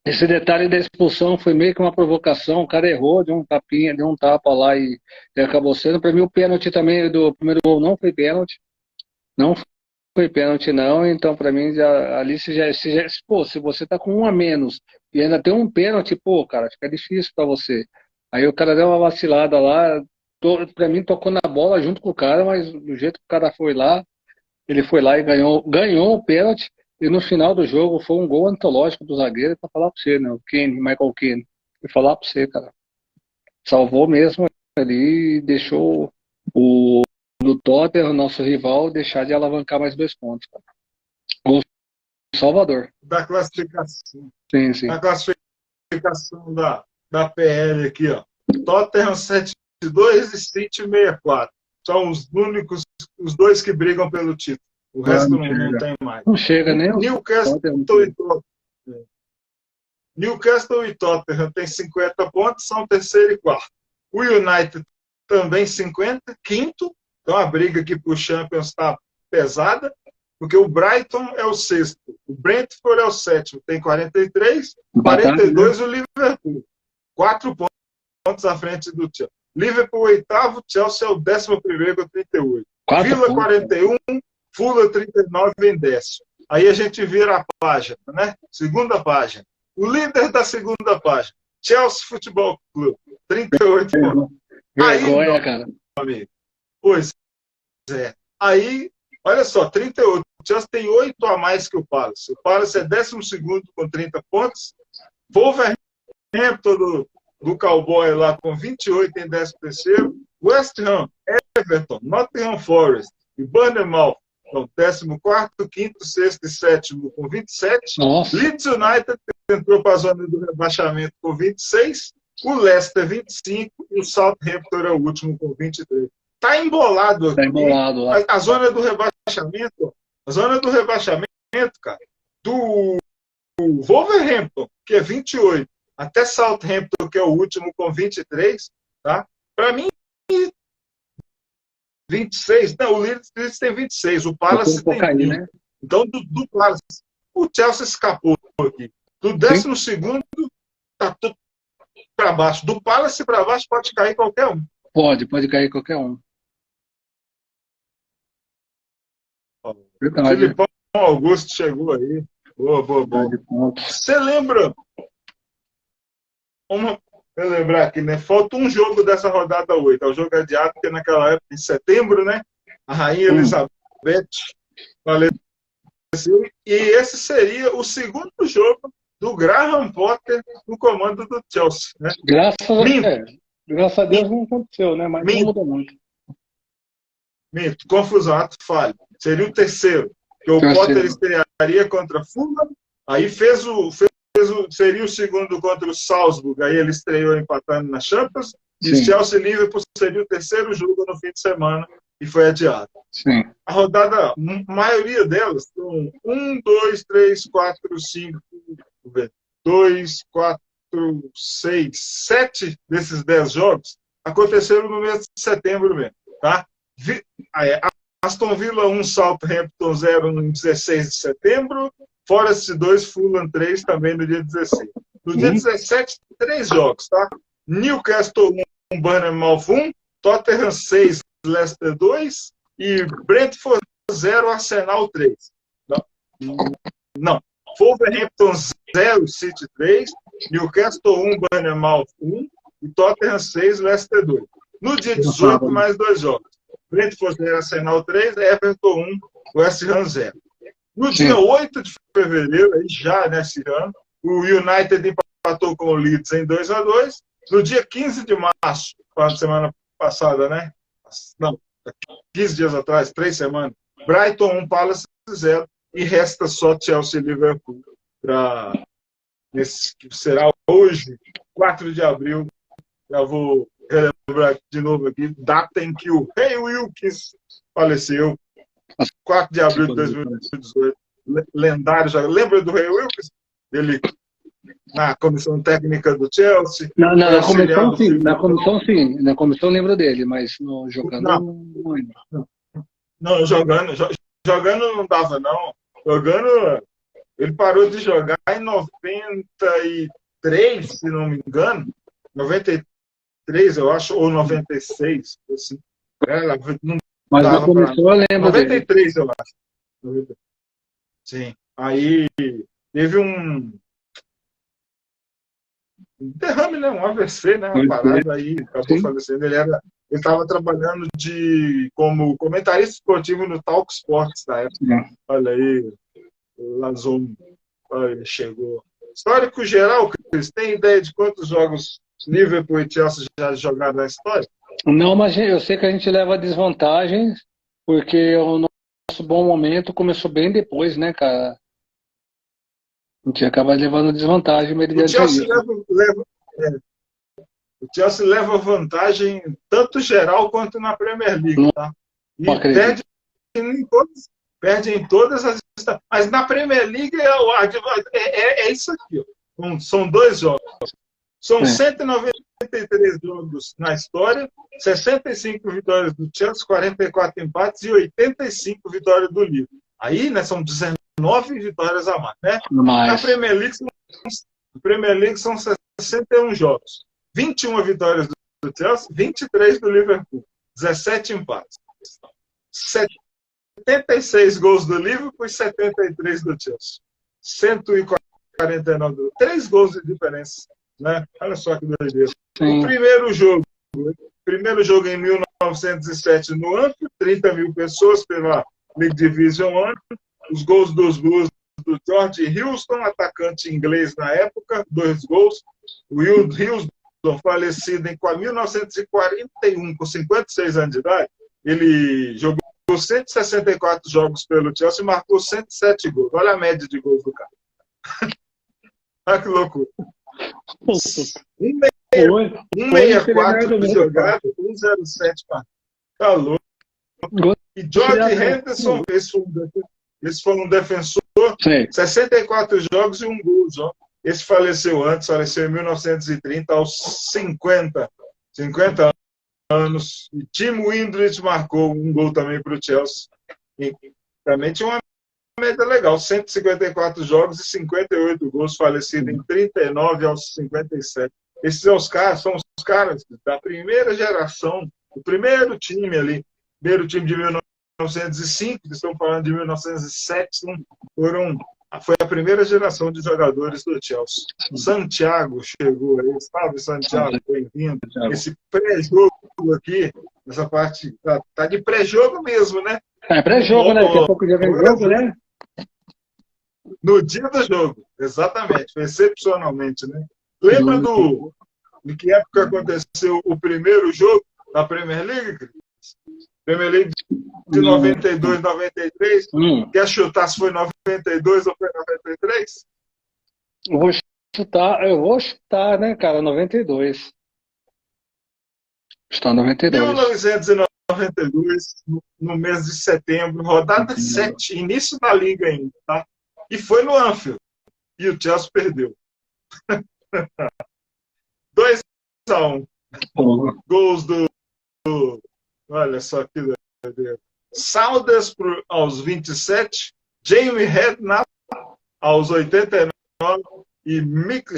Esse detalhe da expulsão foi meio que uma provocação. O cara errou, deu um tapa lá e acabou sendo. Para mim, o pênalti também do primeiro gol não foi pênalti. Não foi pênalti, não. Então, para mim, ali se você tá com 1 a menos e ainda tem um pênalti, pô, cara, fica difícil para você. Aí o cara deu uma vacilada lá. Para mim, tocou na bola junto com o cara, mas do jeito que o cara foi lá, ele foi lá e ganhou o pênalti. E no final do jogo foi um gol antológico do zagueiro, para falar para você, né? O Michael Keane. Vou falar para você, cara. Salvou mesmo ali e deixou o Tottenham, nosso rival, deixar de alavancar mais 2 pontos, cara. Gol Salvador. Da classificação. Sim. Da classificação da PL aqui, ó. Tottenham 7-2 e City 64. São os únicos, os 2 que brigam pelo título. O resto não tem mais. Não chega nem. Newcastle e Tottenham tem 50 pontos, são terceiro e quarto. O United também 50, quinto. Então a briga aqui por Champions está pesada, porque o Brighton é o sexto, o Brentford é o sétimo, tem 43, 42 o Liverpool. 4 pontos à frente do Chelsea. Liverpool oitavo, Chelsea é o 11º com 38. Villa 41, Fulham 39 em décimo. Aí a gente vira a página, né? Segunda página. O líder da segunda página, Chelsea Futebol Clube, 38 pontos. Vergonha, aí, cara. Amigo, pois é. Aí, olha só, 38. O Chelsea tem 8 a mais que o Palace. O Palace é 12º com 30 pontos. Wolverhampton do Cowboy lá com 28 em 13º. West Ham, Everton, Nottingham Forest e Bournemouth então, 14º, 5º, 6º e 7º com 27. Nossa. Leeds United entrou para a zona do rebaixamento com 26. O Leicester 25 e o Southampton é o último com 23. Está embolado aqui. Tá embolado lá. A zona do rebaixamento, cara, do Wolverhampton, que é 28, até Southampton, que é o último com 23, tá? Para mim, 26, não, o Leeds tem 26, o Palace tem 20. Né? Então, do Palace, o Chelsea escapou aqui. Do 12º, tá tudo para baixo. Do Palace para baixo pode cair qualquer um. Pode cair qualquer um. Verdade. Filipão Augusto chegou aí. Boa. Você lembra? Vamos lembrar aqui, né? Falta um jogo dessa rodada 8. É o jogo adiado, porque naquela época, em setembro, né? A Rainha Elizabeth faleceu. E esse seria o segundo jogo do Graham Potter no comando do Chelsea. Né? Graças a Deus não aconteceu, né? Mas não mudou muito. Minto, confusão, ato falho. Seria o terceiro. Que o Potter estrearia contra Fulham, aí seria o segundo contra o Salzburg, aí ele estreou empatando na Champions, e Chelsea e Liverpool seria o terceiro jogo no fim de semana, e foi adiado. Sim. A rodada, a maioria delas, são 1, 2, 3, 4, 5, 2, 4, 6, 7 desses 10 jogos aconteceram no mês de setembro mesmo, tá? Aston Villa 1, Southampton 0 no 16 de setembro, Forest 2, Fulham 3 também no dia 16. No dia 17, 3 jogos, tá? Newcastle 1, Bournemouth 1, Tottenham 6, Leicester 2 e Brentford 0, Arsenal 3. Não. Wolverhampton 0, City 3, Newcastle 1, Bournemouth 1 e Tottenham 6, Leicester 2. No dia 18, mais 2 jogos. Brentford 0, Arsenal 3, Everton 1, West Ham 0. No dia 8 de fevereiro, aí já nesse ano, o United empatou com o Leeds em 2-2. No dia 15 de março, semana passada, né? Não, 15 dias atrás, 3 semanas, Brighton 1, Palace 0. E resta só Chelsea e Liverpool para esse que será hoje, 4 de abril. Já vou relembrar de novo aqui, data em que o Ray Wilkins faleceu, 4 de abril de 2018. Lendário já. Lembra do Ray Wilkins? Ele na comissão técnica do Chelsea. Na comissão sim. Na comissão lembro dele, mas no jogando não lembro. Não, jogando não dava, não. Jogando, ele parou de jogar em 93, se não me engano. 93, eu acho, ou 96. Assim. Não mas na comissão eu lembro 93, dele. Eu acho. Sim. Aí teve um derrame, né? Um AVC, né? Uma parada aí, acabou falecendo. Ele estava trabalhando como comentarista esportivo no Talk Sports da época. Olha aí, Lazon chegou. Histórico geral, Cris, tem ideia de quantos jogos Liverpool e Chelsea já jogaram na história? Não, mas eu sei que a gente leva desvantagens, porque o nosso bom momento começou bem depois, né, cara? A gente acaba levando desvantagem mediante isso. O Chelsea leva vantagem tanto geral quanto na Premier League, tá? E perde em todas as... Mas na Premier League é isso aqui, ó. São 2 jogos. São 190 63 jogos na história, 65 vitórias do Chelsea, 44 empates e 85 vitórias do Liverpool. Aí, né, são 19 vitórias a mais, né? Na Premier League são 61 jogos. 21 vitórias do Chelsea, 23 do Liverpool, 17 empates. 76 gols do Liverpool e 73 do Chelsea. 149, 3 gols de diferença, né? Olha só que doideira. O primeiro jogo em 1907 no Anfield, 30 mil pessoas pela League Division 1. Os gols dos Blues do George Houston, atacante inglês na época, 2 gols. O Will Houston, falecido em 1941, com 56 anos de idade, ele jogou 164 jogos pelo Chelsea e marcou 107 gols. Olha a média de gols do cara. Olha que loucura. 164 jogado, 107 partidas. Tá louco. E George Henderson, esse foi um defensor, 64 jogos e 1 gol. Esse faleceu em 1930, aos 50 anos. E Tim Windridge marcou 1 gol também para o Chelsea. E também tinha uma média legal, 154 jogos e 58 gols, falecido em 39 aos 57. Esses são os caras da primeira geração, do primeiro time ali, primeiro time de 1905, estão falando de 1907, foi a primeira geração de jogadores do Chelsea. Santiago chegou aí, salve Santiago, bem-vindo. Esse pré-jogo aqui, essa parte, tá de pré-jogo mesmo, né? É pré-jogo, né? Daqui a pouco já vem jogo, né? No dia do jogo, exatamente, excepcionalmente, né? Lembra do que época aconteceu o primeiro jogo da Premier League? Premier League de 92, 93. Quer chutar se foi 92 ou foi 93? Eu vou chutar, né, cara, 92. Está 92. 1992, no mês de setembro, rodada 7, início da liga ainda, tá? E foi no Anfield. E o Chelsea perdeu. 2-1. Gols do... Olha só que doideira. Saunders aos 27, Jamie Redknapp aos 89 e Mick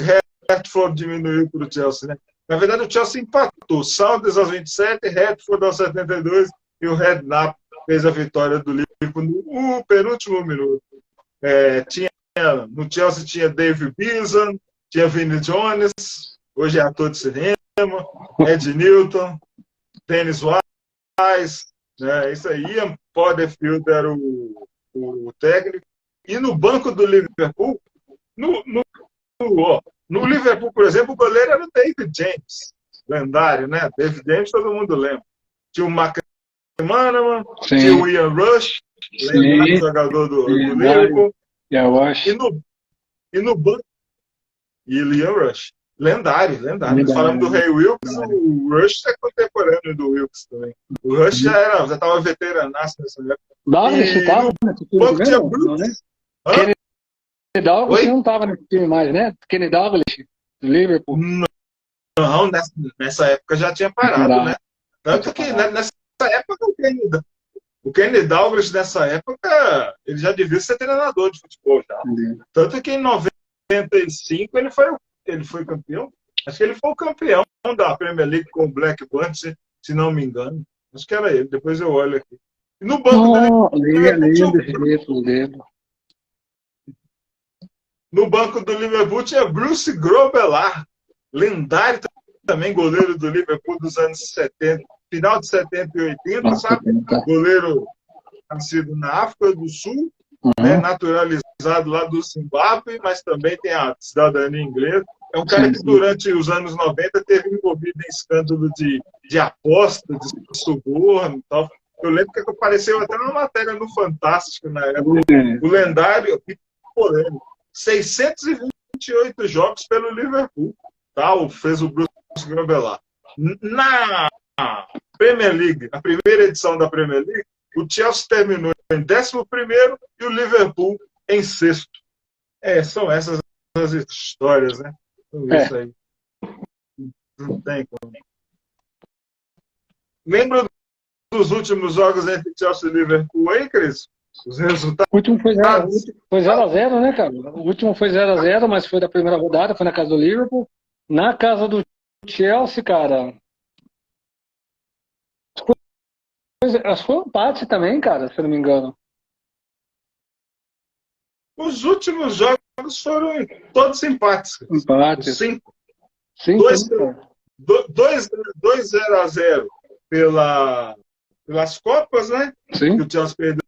Redford diminuiu para o Chelsea, né? Na verdade, o Chelsea empatou. Saunders aos 27, Redford aos 72 e o Redknapp fez a vitória do Liverpool no penúltimo minuto. No Chelsea tinha Dave Beason, tinha Vinnie Jones, hoje é ator de cinema, Ed Newton, Dennis Wise, né, isso aí, Ian Porterfield era o técnico. E no banco do Liverpool, no Liverpool, por exemplo, o goleiro era o David James, lendário, né? David James todo mundo lembra. Tinha o McManaman, tinha o Ian Rush, lendário jogador do Liverpool. E no banco, e o Ian Rush. Lendário. Falando do Ray Wilkes, o Rush é contemporâneo do Wilkes também. O Rush já estava veteranaço nessa época. Dalglish estava nesse time mesmo, não, né? Kenny Dalglish não estava nesse time mais, né? Kenny Dalglish, do Liverpool. Não, nessa época já tinha parado, né? Tanto que nessa época o Kenny Dalglish, nessa época, ele já devia ser treinador de futebol já. Tanto que em 95 ele foi campeão. Acho que ele foi o campeão da Premier League com o Blackburn, se não me engano. Acho que era ele. Depois eu olho aqui. E no banco no banco do Liverpool tinha Bruce Grobbelaar, lendário também, goleiro do Liverpool dos anos 70, final de 70 e 80, sabe? Goleiro nascido na África do Sul, né? Naturalizado lá do Zimbábue, mas também tem a cidadania inglesa. É um cara que durante os anos 90 teve envolvido em escândalo de aposta, de suborno e tal. Eu lembro que apareceu até uma matéria no Fantástico na época. O lendário, polêmico, 628 jogos pelo Liverpool. Tá? Fez o Bruce Grobbelaar. Na Premier League, a primeira edição da Premier League, o Chelsea terminou em 11º e o Liverpool em 6º. São essas as histórias, né? Então, isso aí. Não tem como. Lembra dos últimos jogos entre Chelsea e Liverpool aí, Cris? Os resultados? O último foi 0-0, né, cara? O último foi 0-0, mas foi da primeira rodada, foi na casa do Liverpool. Na casa do Chelsea, cara. Acho que foi um empate também, cara, se eu não me engano. Os últimos jogos foram todos empates. Empates. 5. Sim, 2-0 pelas Copas, né? sim. Que o Chelsea perdeu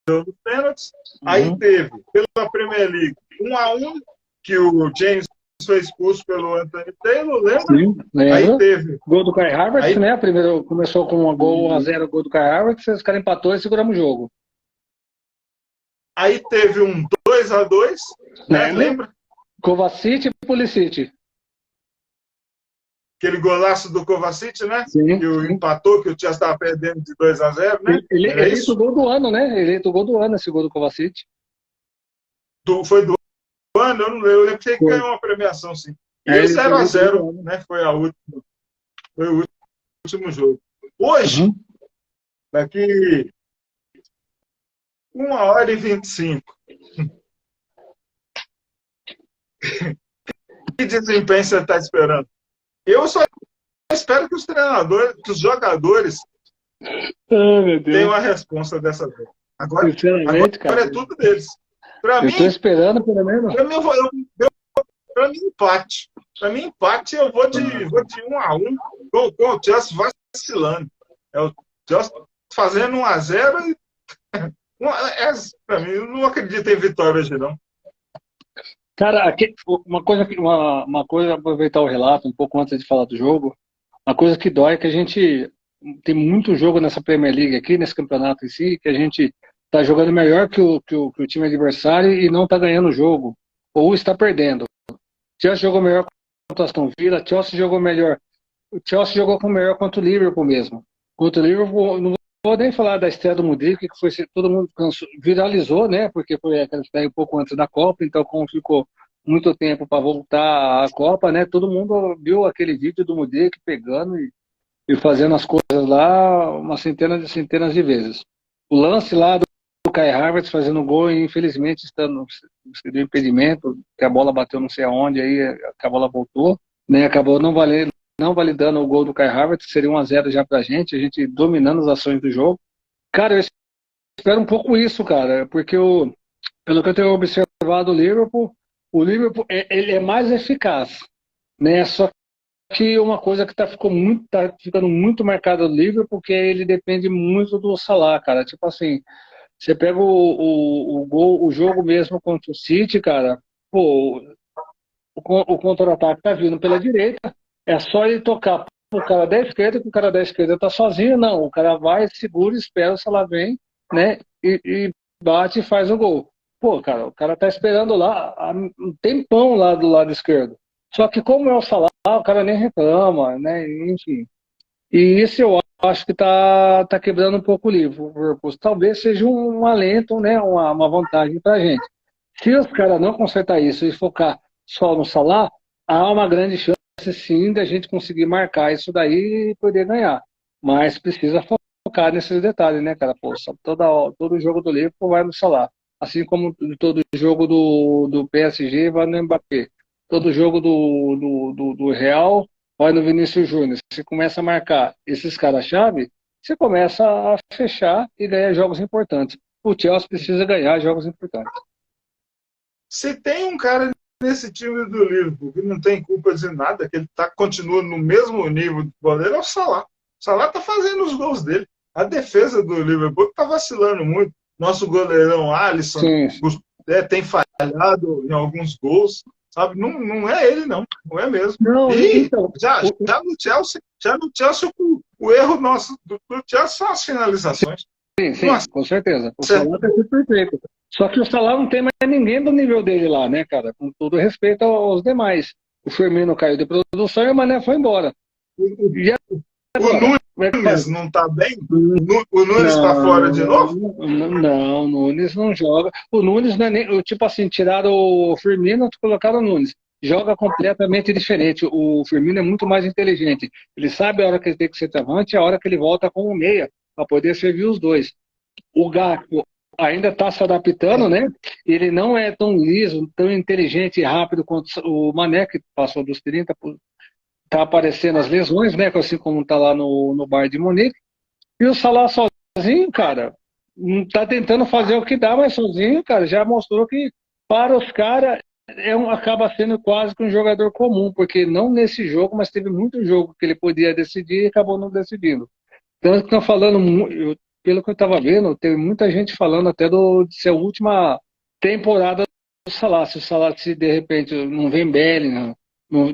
nos pênaltis. Aí teve, pela Premier League, 1-1, que o James foi expulso pelo Anthony Taylor, lembra? Sim, lembro. Aí teve. Gol do Kai Havertz, né? Primeiro começou com um gol 1-0, gol do Kai Havertz, os caras empatou e seguramos o jogo. Aí teve um 2-2, né? Lembra? Kovacic e Pulisic. Aquele golaço do Kovacic, né? Sim, que o empatou, que o Chelsea estava perdendo de 2-0, né? Ele eleito o gol do ano, né? Eleito o gol do ano, esse gol do Kovacic. Foi do ano, eu não lembro. Eu lembro que ele ganhou uma premiação, sim. E o 0-0, né? Foi o último jogo. Hoje, daqui 1h25. Que desempenho você está esperando? Eu só espero que os treinadores, que os jogadores tenham a resposta dessa vez. Agora é tudo deles. Para mim, estou esperando pelo menos. Para mim, empate. Para mim, empate, eu vou de 1-1, com o Chelsea vacilando. É o Chelsea fazendo 1-0 e para mim, eu não acredito em vitória hoje, não. Cara, uma coisa, aproveitar o relato um pouco antes de falar do jogo, uma coisa que dói é que a gente tem muito jogo nessa Premier League aqui, nesse campeonato em si, que a gente tá jogando melhor que o time adversário e não tá ganhando o jogo, ou está perdendo. O Chelsea jogou melhor contra o Aston Villa, o Chelsea jogou melhor. O Chelsea jogou melhor contra o Liverpool mesmo. Contra o Liverpool, não vou nem falar da estreia do Mudryk, que foi todo mundo viralizou, né? Porque foi aquela estreia um pouco antes da Copa, então como ficou muito tempo para voltar à Copa, né? Todo mundo viu aquele vídeo do Mudryk pegando e fazendo as coisas lá umas centenas de vezes. O lance lá do Kai Havertz fazendo gol e infelizmente estando no impedimento, que a bola bateu não sei aonde, aí que a bola voltou, né? Acabou não validando o gol do Kai Havertz, que seria 1-0 já pra gente, a gente dominando as ações do jogo. Cara, eu espero um pouco isso, cara, porque pelo que eu tenho observado o Liverpool ele é mais eficaz, né? Só que uma coisa que tá ficando muito marcada no Liverpool, porque ele depende muito do Salah, cara. Tipo assim, você pega o jogo mesmo contra o City, cara, pô, o contra-ataque tá vindo pela direita, é só ele tocar o cara da esquerda, que o cara da esquerda tá sozinho, não. O cara vai, segura, espera, o Salah vem, né? E bate e faz o gol. Pô, cara, o cara tá esperando lá há um tempão lá do lado esquerdo. Só que como é o Salah, o cara nem reclama, né? Enfim. E isso eu acho que tá quebrando um pouco o Liverpool. Talvez seja um alento, né? Uma vantagem pra gente. Se os caras não consertar isso e focar só no Salah, há uma grande chance sim da gente conseguir marcar isso daí e poder ganhar. Mas precisa focar nesses detalhes, né, cara? Pô, todo jogo do Liverpool vai no Salah. Assim como todo jogo do PSG vai no Mbappé. Todo jogo do Real vai no Vinícius Júnior. Você começa a marcar esses caras-chave, você começa a fechar e ganhar jogos importantes. O Chelsea precisa ganhar jogos importantes. Se tem um cara nesse time do Liverpool que não tem culpa de nada, que ele continua no mesmo nível de goleiro, é o Salah. O Salah está fazendo os gols dele. A defesa do Liverpool está vacilando muito. Nosso goleirão Alisson tem falhado em alguns gols. Sabe? Não é ele, não é mesmo. Não, e então, já no Chelsea, o erro nosso do Chelsea são as finalizações. Sim, com certeza. O Salah tem sido perfeito. Só que o Salah não tem mais ninguém do nível dele lá, né, cara? Com todo respeito aos demais. O Firmino caiu de produção e o Mané foi embora. O Nunes não está bem? O Nunes está fora de novo? Não, o Nunes não joga. O Nunes não é nem. Tipo assim, tiraram o Firmino e colocaram o Nunes. joga completamente diferente. O Firmino é muito mais inteligente. Ele sabe a hora que ele tem que ser centroavante e a hora que ele volta com o meia, para poder servir os dois. O Gakpo ainda está se adaptando, né? Ele não é tão liso, tão inteligente e rápido quanto o Mané, que passou dos 30, tá aparecendo as lesões, né? Assim como tá lá no Bayern de Munique. E o Salah sozinho, cara, não tá tentando fazer o que dá, mas sozinho, cara, já mostrou que para os caras acaba sendo quase que um jogador comum, porque não nesse jogo, mas teve muito jogo que ele podia decidir e acabou não decidindo. Tanto que estão falando, pelo que eu estava vendo, tem muita gente falando até de ser a última temporada do Salah. Se o Salah, se de repente não vem Bellingham,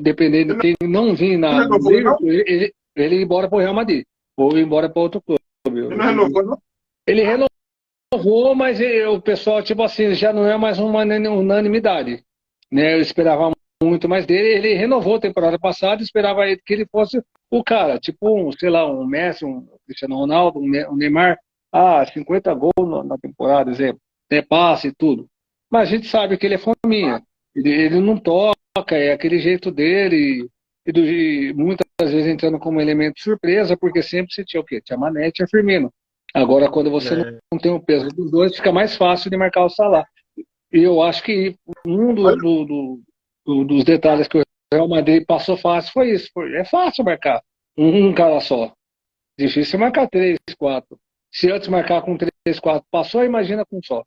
dependendo de quem não vir Não no renovou, não? Liverpool, ele ir embora para o Real Madrid, ou ir embora para outro clube. Ele não renovou, não? Ele renovou, mas o pessoal, tipo assim, já não é mais uma unanimidade, né? Eu esperava muito mais dele. Ele renovou a temporada passada, esperava que ele fosse o cara, tipo sei lá, um Messi, um Cristiano Ronaldo, um Neymar, 50 gols na temporada, exemplo, até passe e tudo. Mas a gente sabe que ele é fominha, ele não toca, é aquele jeito dele, e muitas vezes entrando como elemento surpresa, porque sempre se tinha o quê? Tinha Mané, tinha Firmino. Agora, quando você não tem o peso dos dois, fica mais fácil de marcar o Salah. E eu acho que um dos detalhes que o Real Madrid passou fácil foi isso. É fácil marcar um cara só. Difícil marcar 3, 4. Se antes marcar com 3, 4 passou, imagina com um só.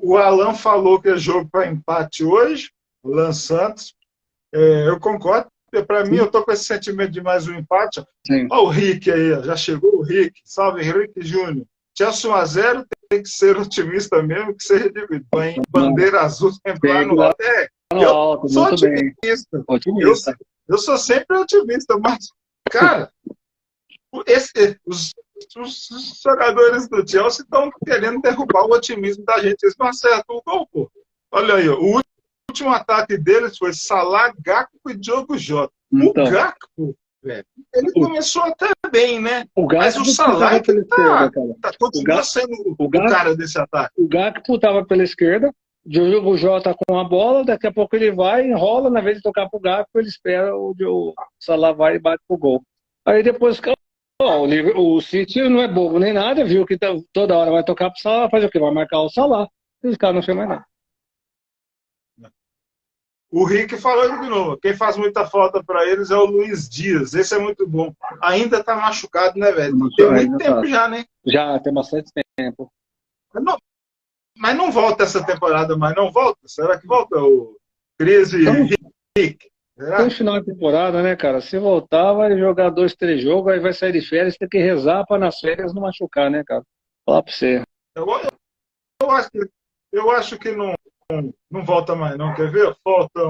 O Alan falou que é jogo para empate hoje, o Alan Santos. Eu concordo. Para mim, eu estou com esse sentimento de mais um empate. Sim. Olha o Rick aí, já chegou o Rick. Salve, Rick Júnior. Chelsea 1-0, tem que ser otimista mesmo, que seja dividido. Bandeira azul sempre lá no alto. Eu sou otimista. Eu sou sempre otimista, mas, cara, os jogadores do Chelsea estão querendo derrubar o otimismo da gente. Eles não acertam o gol, pô. Olha aí, o último ataque deles foi Salah, Gakpo e Diogo Jota. Então, o Gakpo, velho, ele começou até bem, né? Mas o Salah continua sendo o cara desse ataque. O Gakpo estava pela esquerda, o Diogo Jota com a bola, daqui a pouco ele vai, enrola, na vez de tocar pro Gakpo, ele espera o Salah vai e bate pro gol. Aí depois o City não é bobo nem nada, viu que toda hora vai tocar pro Salah, fazer o quê? Vai marcar o Salah. E os caras não fez mais nada. O Rick falou de novo. Quem faz muita falta para eles é o Luiz Dias. Esse é muito bom. Ainda está machucado, né, velho? Tem muito tempo já, né? Já, tem bastante tempo. Mas não volta essa temporada mais, não volta? Será que volta o Cris e Rick? Tem final de temporada, né, cara? Se voltar, vai jogar 2, 3 jogos, aí vai sair de férias, tem que rezar para nas férias não machucar, né, cara? Falar para você. Eu acho que não volta mais, não. Quer ver? Falta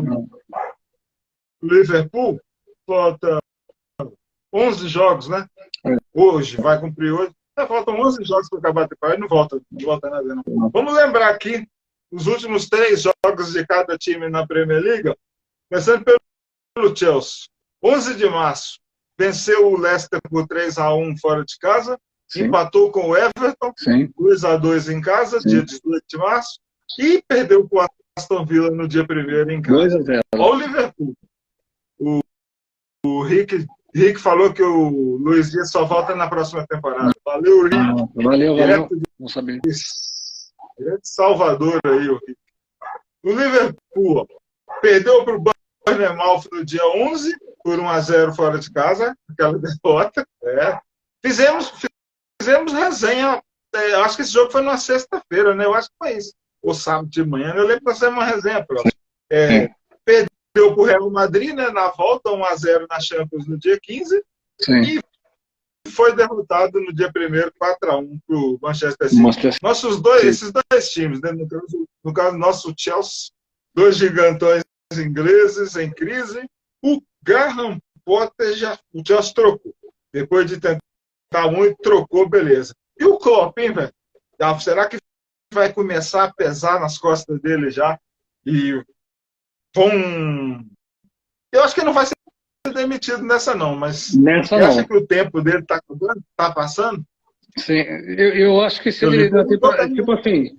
Liverpool, falta 11 jogos, né? Hoje, vai cumprir hoje. Faltam 11 jogos para acabar a temporada e não volta nada, não. Vamos lembrar aqui os últimos 3 jogos de cada time na Premier League. Começando pelo Chelsea. 11 de março, venceu o Leicester por 3-1 fora de casa. Sim. Empatou com o Everton, 2-2 em casa, dia 18 de março. E perdeu com o Aston Villa no dia 1º em casa. Olha o Liverpool. O Rick falou que o Luiz Dias só volta na próxima temporada. Valeu, Rick. Valeu. Não sabia. Direto de Salvador aí, o Rick. O Liverpool perdeu para o Bournemouth no dia 11, por 1-0 fora de casa, aquela derrota. Fizemos resenha. Acho que esse jogo foi na sexta-feira, né? Eu acho que foi isso. Ou sábado de manhã, eu lembro que nós fizemos uma resenha próxima. Perdeu para o Real Madrid, né, na volta, 1-0 na Champions no dia 15. Sim. E foi derrotado no dia 1º, 4-1 para o Manchester City. Esses dois times, né, no caso nosso Chelsea, 2 gigantões ingleses em crise. O Graham Potter o Chelsea trocou. Depois de tentar muito, trocou, beleza. E o Klopp, hein, velho? Será que vai começar a pesar nas costas dele já? E eu acho que não vai ser demitido nessa não, mas você acha que o tempo dele está passando? Sim, eu acho que se ele... Tipo assim,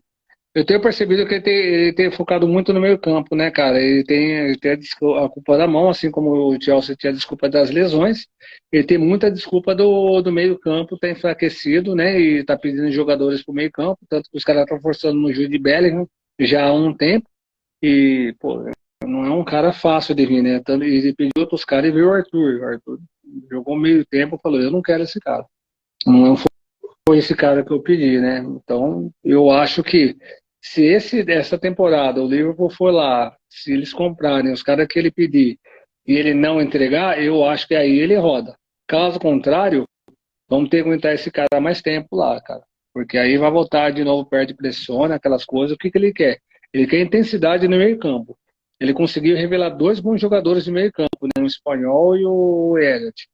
Eu tenho percebido que ele tem focado muito no meio campo, né, cara? Ele tem a culpa da mão, assim como o Chelsea tinha a desculpa das lesões. Ele tem muita desculpa do meio campo, tá enfraquecido, né? E tá pedindo jogadores pro meio campo, tanto que os caras estão forçando no Jude Bellingham já há um tempo. E, pô, não é um cara fácil de vir, né? Ele pediu outros caras e veio o Arthur. O Arthur jogou meio tempo e falou, eu não quero esse cara. Não foi esse cara que eu pedi, né? Então, eu acho que se essa temporada o Liverpool for lá, se eles comprarem os caras que ele pedir e ele não entregar, eu acho que aí ele roda. Caso contrário, vamos ter que aguentar esse cara mais tempo lá, cara. Porque aí vai voltar de novo, perde pressiona, aquelas coisas. O que ele quer? Ele quer intensidade no meio campo. Ele conseguiu revelar dois bons jogadores de meio campo, né? O espanhol e o Elliot.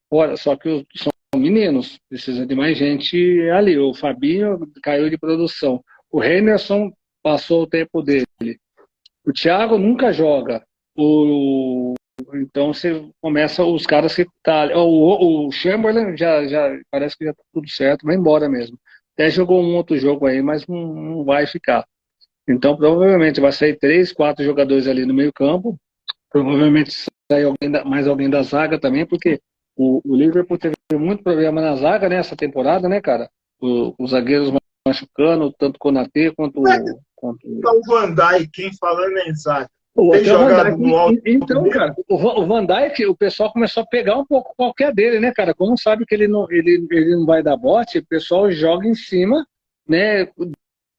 Ora, só que são meninos, precisa de mais gente ali. O Fabinho caiu de produção. O Henderson passou o tempo dele. O Thiago nunca joga. Então você começa os caras que tá. O Chamberlain já parece que já tá tudo certo, vai embora mesmo. Até jogou um outro jogo aí, mas não vai ficar. Então provavelmente vai sair 3, 4 jogadores ali no meio campo. Provavelmente sai mais alguém da zaga também, porque o Liverpool teve muito problema na zaga nessa temporada, né, cara? Os zagueiros machucando, tanto o Konaté quanto Então, o Van Dijk, quem falando em zaga, tem jogado no alto. Então, cara, o Van Dijk, o pessoal começou a pegar um pouco qualquer dele, né, cara? Como sabe que ele não vai dar bote, o pessoal joga em cima, né,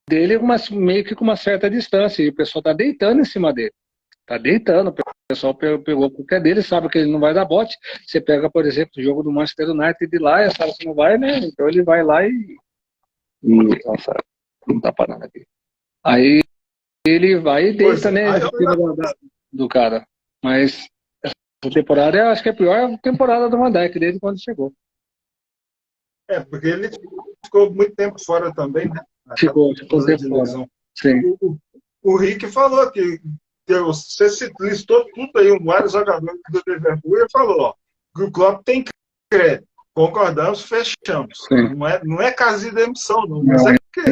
dele meio que com uma certa distância, e o pessoal tá deitando em cima dele. Tá deitando, o pessoal pegou qualquer dele, sabe que ele não vai dar bote. Você pega, por exemplo, o jogo do Manchester United de lá, e sabe que não vai, né? Então ele vai lá nossa, não tá parando aqui. Aí ele vai e deita, né? Em cima do cara. Mas essa temporada eu acho que é a pior temporada do Van Dijk desde quando chegou. Porque ele ficou muito tempo fora também, né? Ficou tempo fora. Sim. O Rick falou que você listou tudo aí, vários jogadores do Liverpool, e ele falou, ó, que o Klopp tem crédito. Concordamos, fechamos. Não é caso de demissão, não. Mas é que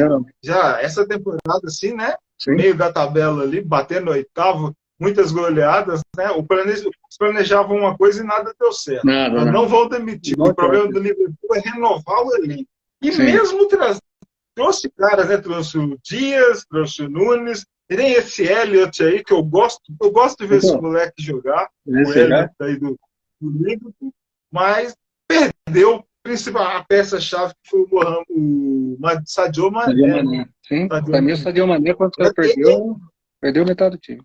já essa temporada, assim, né? Sim. Meio da tabela ali, batendo oitavo, muitas goleadas, né? Eles planejavam uma coisa e nada deu certo. Não vão demitir. O problema do Liverpool é renovar o elenco. E sim, mesmo trouxe caras, né? Trouxe o Dias, trouxe o Nunes, e nem esse Elliot aí, que eu gosto de ver esse moleque jogar, o Elliot aí do Liverpool, mas perdeu a peça-chave que foi o Sadio Mané. Sim, para mim o Sadio Mané, quando ele perdeu metade do time.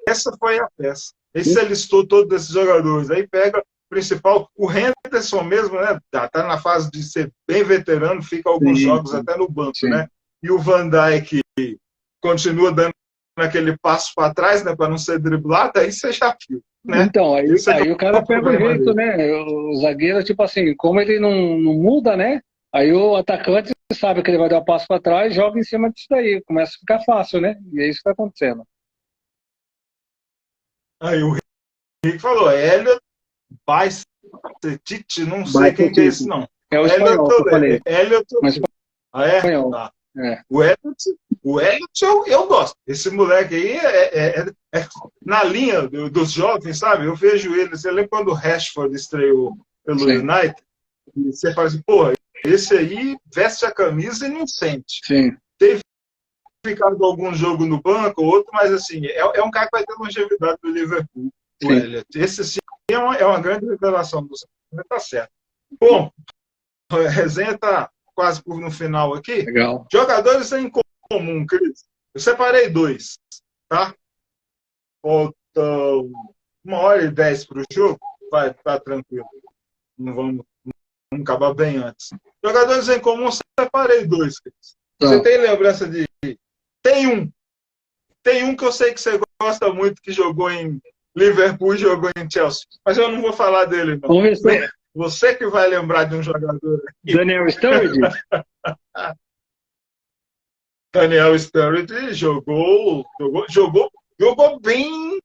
Essa foi a peça. Aí você listou todos esses jogadores, aí pega o principal, o Henderson mesmo, né? Tá na fase de ser bem veterano, fica alguns jogos até no banco, né? E o Van Dijk continua dando aquele passo para trás, né? Para não ser driblado, aí você já viu. Né? Então, aí o cara pega o jeito, né? O zagueiro, tipo assim, como ele não muda, né? Aí o atacante sabe que ele vai dar um passo para trás, joga em cima disso daí, começa a ficar fácil, né? E é isso que está acontecendo. Aí o Rick falou, Elliot, Tite, não sei quem é esse, não. É o espanhol que eu falei. Elliot, espanhol. Tá. O Elliot eu gosto. Esse moleque aí é na linha dos jovens, sabe? Eu vejo ele. Você lembra quando o Rashford estreou pelo United? E você fala assim, pô, esse aí veste a camisa e não sente. Sim. Teve ficado algum jogo no banco, outro, mas assim, é um cara que vai ter longevidade do Liverpool, o Elliot. Esse sim é uma grande revelação do Santos. Tá certo. Bom, a resenha tá quase no final aqui. Legal. Jogadores em comum, Cris. Eu separei 2, tá? Faltam 1h10 para o jogo. Vai, tá tranquilo. Não vamos acabar bem antes. Jogadores em comum, eu separei 2, Cris. Você tem lembrança de... Tem um que eu sei que você gosta muito, que jogou em Liverpool e jogou em Chelsea. Mas eu não vou falar dele, não. Você que vai lembrar de um jogador aqui. Daniel Sturridge? Daniel Sturridge jogou bem,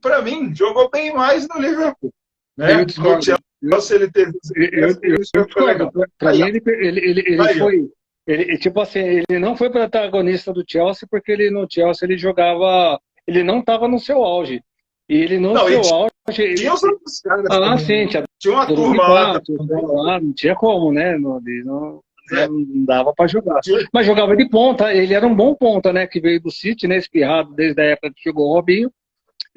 para mim, jogou bem mais no Liverpool. Né? No Chelsea ele teve... Para mim ele foi... Tipo assim, ele não foi protagonista do Chelsea porque ele no Chelsea ele jogava, ele não estava no seu auge. E ele no Não, e seu auge, tinha os outros caras ah, também, sim, né? tinha Tinha uma turma lá 2004, lá, não tinha como, né? Não dava para jogar. tinha, Mas jogava de ponta, ele era um bom ponta, né? Que veio do City, né? Espirrado desde a época que chegou o Robinho,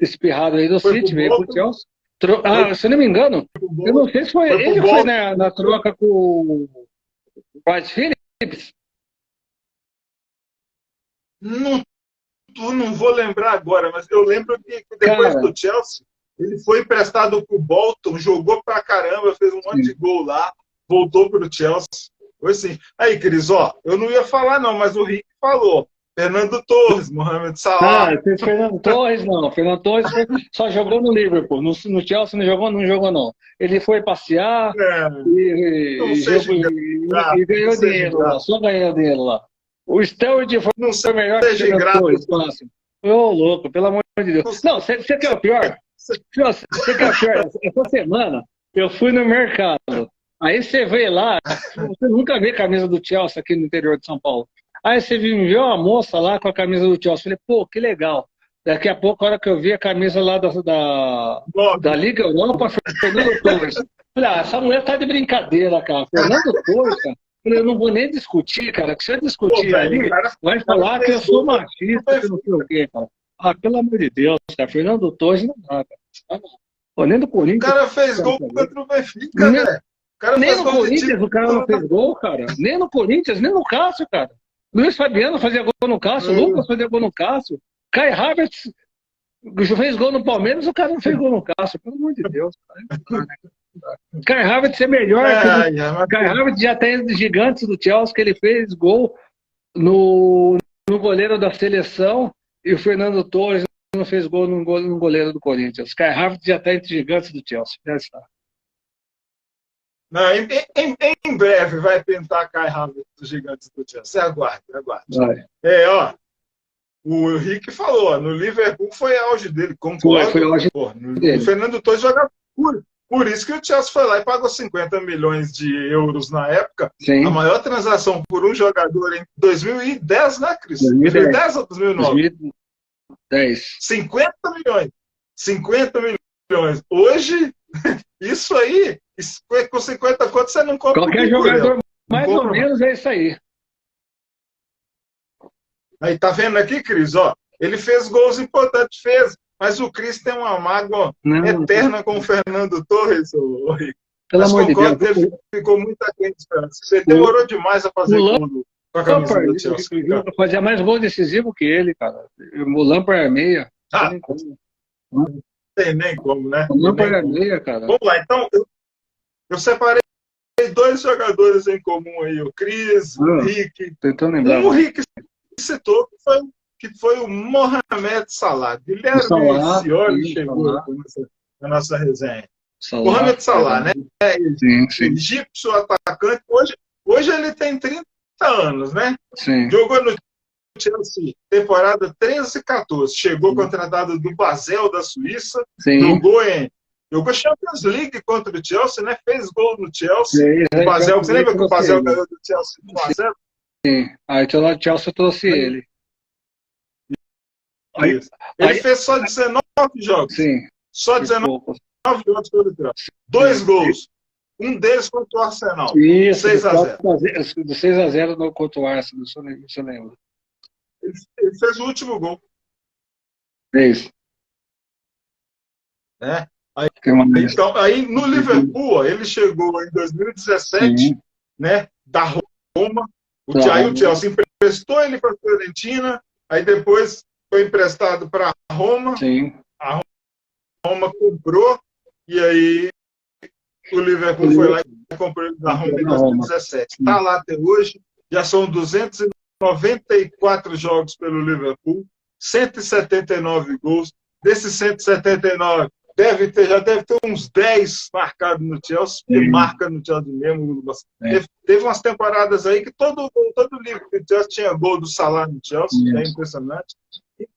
espirrado aí do foi pro City, veio pro Bolton, Chelsea. foi Se eu não me engano, pro eu não Bolton, sei se foi foi pro ele que foi Bolton. na troca com o Bright Phillips. Não, não vou lembrar agora, mas eu lembro que depois Cara, do Chelsea, ele foi emprestado pro Bolton, jogou pra caramba, fez um monte de sim. gol lá, voltou pro Chelsea. Foi assim. Aí, Cris, ó, eu não ia falar não, mas o Rick falou. Fernando Torres, Mohamed Salah. Esse Fernando Torres não. Fernando Torres só jogou no Liverpool. No Chelsea não jogou não. Ele foi passear É, não seja e ingrato, não ganhou seja dinheiro lá. ingrato. Só ganhou dinheiro lá. O Sturridge Não foi melhor que o seja Fernando ingrato. Torres, fácil. Ô, louco, pelo amor de Deus. Não, você quer o pior? Você quer o pior? Essa semana eu fui no mercado. Aí você vê lá, você nunca vê camisa do Chelsea aqui no interior de São Paulo. Aí você me viu uma moça lá com a camisa do Chelsea. Falei, pô, que legal. Daqui a pouco, a hora que eu vi a camisa lá da Liga Europa, Fernando Torres. Falei, essa mulher tá de brincadeira, cara. Fernando Torres, cara. Falei, eu não vou nem discutir, cara. Que se eu discutir ali, vai falar que eu sou machista, que não sei o quê, cara. Pelo amor de Deus, cara. Fernando Torres não dá, cara. Pô, nem do O Corinthians. cara fez gol contra o Benfica, né? O cara Nem faz no gol de Corinthians título. o cara não fez gol, cara. Nem no Corinthians, nem no Cássio, cara. Luiz Fabiano fazia gol no Cássio, Lucas fazia gol no Cássio. Kai Havertz fez gol no Palmeiras, o cara não fez gol no Cássio. Pelo amor de Deus, cara. Kai Havertz é melhor que Kai Havertz já tem gigantes do Chelsea que ele fez gol no goleiro da seleção e o Fernando Torres não fez gol no goleiro do Corinthians. Kai Havertz já está entre gigantes do Chelsea. Já está. Não, em breve vai tentar Kai Havertz dos gigantes do Chelsea. Aguarde, aguarde. Vai. Ó, o Rick falou, no Liverpool foi auge dele, concordo. Foi auge dele. O Fernando Torres jogava por isso que o Chelsea foi lá e pagou 50 milhões de euros na época. Sim. A maior transação por um jogador em 2010, né, Cris? 2010 ou 2009? 2010. 50 milhões. 50 milhões. Hoje, isso aí, com 50 contos, você não compra. Qualquer jogador, mais ou menos, é isso aí. Aí, tá vendo aqui, Cris? Ó, ele fez gols importantes, mas o Cris tem uma mágoa eterna com o Fernando Torres. Pelo amor de Deus. Ele ficou muito aquém de esperança. Você demorou demais a fazer gol com a camisa do Chelsea. Fazia mais gol decisivo que ele, cara. O Lampard é meia. Não tem nem como, né? O Lampard é meia, cara. Vamos lá, então, eu separei dois jogadores em comum aí, o Cris, o Rick. Tentando lembrar. O Rick citou que foi o Mohamed Salah. Guilherme Scioli chegou na nossa resenha. Mohamed Salah, né? Sim. Egípcio atacante. Hoje ele tem 30 anos, né? Sim. Jogou no Chelsea temporada 13 e 14. Chegou contratado do Basel da Suíça. Sim. Jogou Champions League contra o Chelsea, né? Fez gol no Chelsea. O Basel, você lembra que o Basel ganhou do Chelsea 1-0? Sim. Aí o Chelsea trouxe ele. Ele fez só 19 jogos. Sim. Só 19 jogos pelo Chelsea. 2 gols. Um deles contra o Arsenal. Isso, 6-0. Do 6-0 contra o Arsenal, se eu lembro. Ele fez o último gol. Isso. Né? Aí no Liverpool, ele chegou em 2017, né, da Roma. Aí o Chelsea emprestou ele para a Fiorentina, aí depois foi emprestado para a Roma. Sim. A Roma comprou, e aí o Liverpool foi lá e comprou ele da Roma em 2017. Está lá até hoje, já são 294 jogos pelo Liverpool, 179 gols. Desses 179, já deve ter uns 10 marcados no Chelsea, porque marca no Chelsea mesmo. Teve umas temporadas aí que todo livro do Chelsea tinha gol do Salah no Chelsea, é impressionante.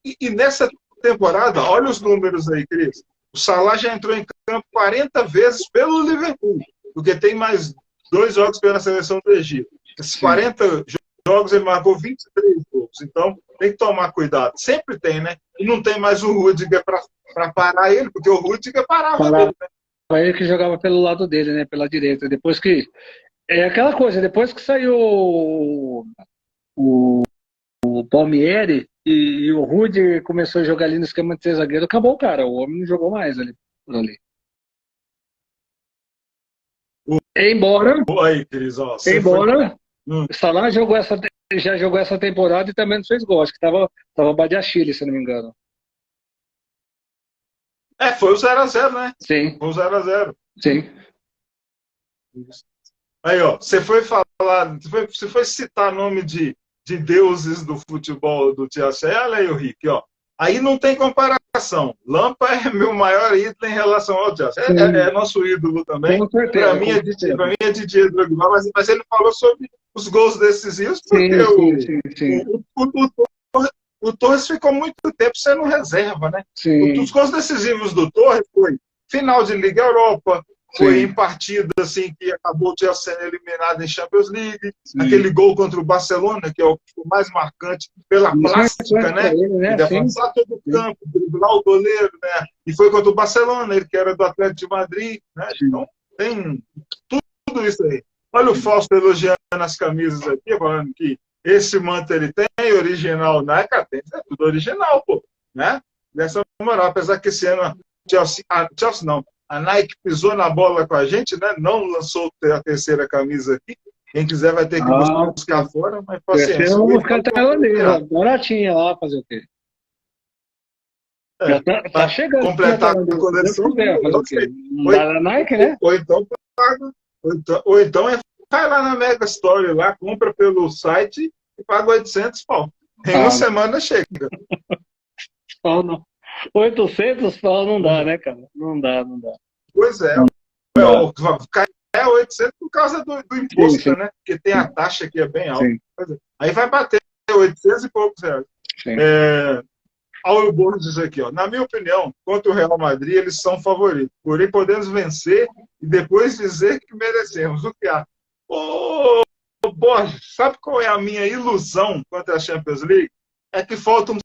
E nessa temporada, olha os números aí, Cris. O Salah já entrou em campo 40 vezes pelo Liverpool, porque tem mais 2 jogos pela seleção do Egito. Esses 40 jogos ele marcou 23 gols. Então, tem que tomar cuidado. Sempre tem, né? E não tem mais o Rüdiger para parar ele, porque o Rüdiger parava ele, né? Ele que jogava pelo lado dele, né? Pela direita. Depois que... É aquela coisa, depois que saiu o Palmieri e o Rüdiger começou a jogar ali no esquema de 3 zagueiros, acabou o cara. O homem não jogou mais ali, por ali. Embora, Aí, Cris, ó, o Salah já jogou essa temporada e também não fez gol. Acho que tava Badiachile, se não me engano. Foi o 0x0, né? Sim. Foi o 0x0. Sim. Aí, ó, você foi citar nome de deuses do futebol do Chelsea. Olha aí o Rick, ó. Aí não tem comparação. Lampa é meu maior ídolo em relação ao Chelsea. É nosso ídolo também. Para mim é Didier Drogba, mas ele falou sobre os gols decisivos, porque o Torres ficou muito tempo sendo reserva, né? Os gols decisivos do Torres foi final de Liga Europa, foi em partida assim, que acabou o Chelsea sendo eliminado em Champions League, aquele gol contra o Barcelona, que é o mais marcante pela plástica, né? De avançar todo o campo, driblar o goleiro, né? E foi contra o Barcelona, ele que era do Atlético de Madrid, né? Então tem tudo isso aí. Olha o Fausto elogiando as camisas aqui, falando que esse manto ele tem original, né, cara? Tem, é tudo original, pô, né? Dessa moral, apesar que esse ano Chelsea não, a Nike pisou na bola com a gente, né? Não lançou a terceira camisa aqui. Quem quiser vai ter que buscar fora, mas paciência. Eu vou buscar até ela baratinha lá, fazer o quê? Já tá chegando. Completar a coleção. Não dá na Nike, né? Ou então paga. Ou então vai lá na Mega Store, lá, compra pelo site e paga 800 pau. Em uma semana chega. Pau não. 800 pau não dá, né, cara? Não dá. Pois é. Cai 800 por causa do imposto, sim. Né? Porque tem a taxa que é bem alta. Aí vai bater 800 e poucos reais. Olha o Borges aqui, ó. Na minha opinião, contra o Real Madrid, eles são favoritos. Porém, podemos vencer e depois dizer que merecemos. O que há? Ô, Borges, sabe qual é a minha ilusão contra a Champions League? É que faltam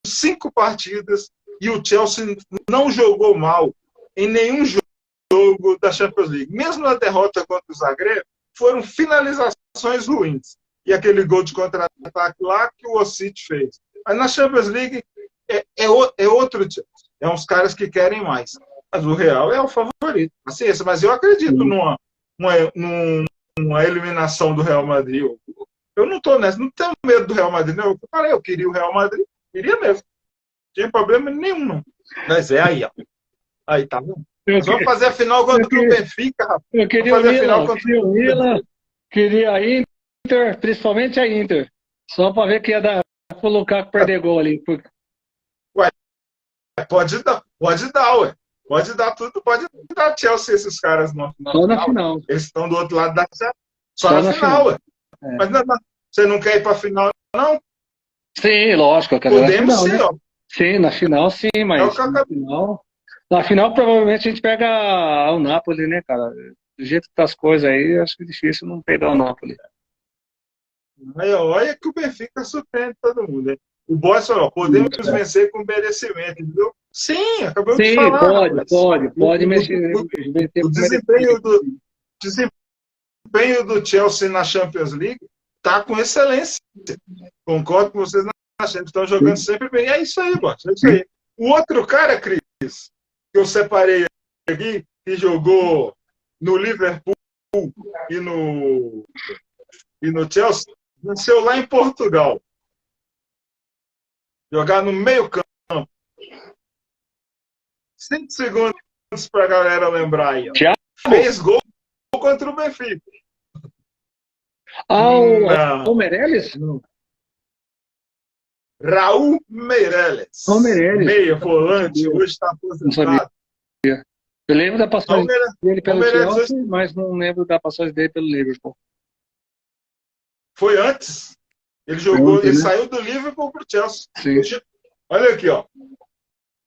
5 partidas e o Chelsea não jogou mal em nenhum jogo da Champions League. Mesmo na derrota contra o Zagreb, foram finalizações ruins. E aquele gol de contra-ataque lá que o Ossite fez. Mas na Champions League é outro Chelsea. É uns caras que querem mais. Mas o Real é o favorito. Assim, mas eu acredito numa eliminação do Real Madrid. Eu não estou nessa, não tenho medo do Real Madrid. Não. Eu queria o Real Madrid, queria mesmo. Não tinha problema nenhum, não. Mas aí, ó. Aí, tá vendo? Vamos fazer a final contra o Benfica, rapaz. Eu queria o Milan, queria a Inter, principalmente a Inter. Só para ver que ia dar pro Lukaku perder gol ali. Ué, pode dar, ué. Pode dar tudo, pode dar Chelsea esses caras no final. Só na final. Eles estão do outro lado da Chelsea. Só na final, ué. Mas você não quer ir para a final, não? Sim, lógico. Podemos sim, ó. Sim, na final sim, mas na final provavelmente a gente pega o Napoli, né, cara? Do jeito que tá as coisas aí, acho que é difícil não pegar o Napoli. Aí, olha que o Benfica surpreende todo mundo, né? O Boss falou, podemos vencer com merecimento, entendeu? Sim, acabamos de falar. Pode mexer. O desempenho do Chelsea na Champions League tá com excelência. Concordo com vocês na Champions, estão jogando sempre bem. É isso aí, Boss, é isso aí. O outro cara, Cris, que eu separei aqui, que jogou no Liverpool e no Chelsea, nasceu lá em Portugal. Jogar no meio campo. 5 segundos para a galera lembrar aí. Fez gol contra o Benfica. O Meirelles? Não. Raul Meireles. Meia, volante, hoje está aposentado. Eu lembro da passagem dele pelo Chelsea, mas não lembro da passagem dele pelo Liverpool. Foi antes. Ele jogou, ele saiu do Liverpool para o Chelsea. Hoje, olha aqui, ó.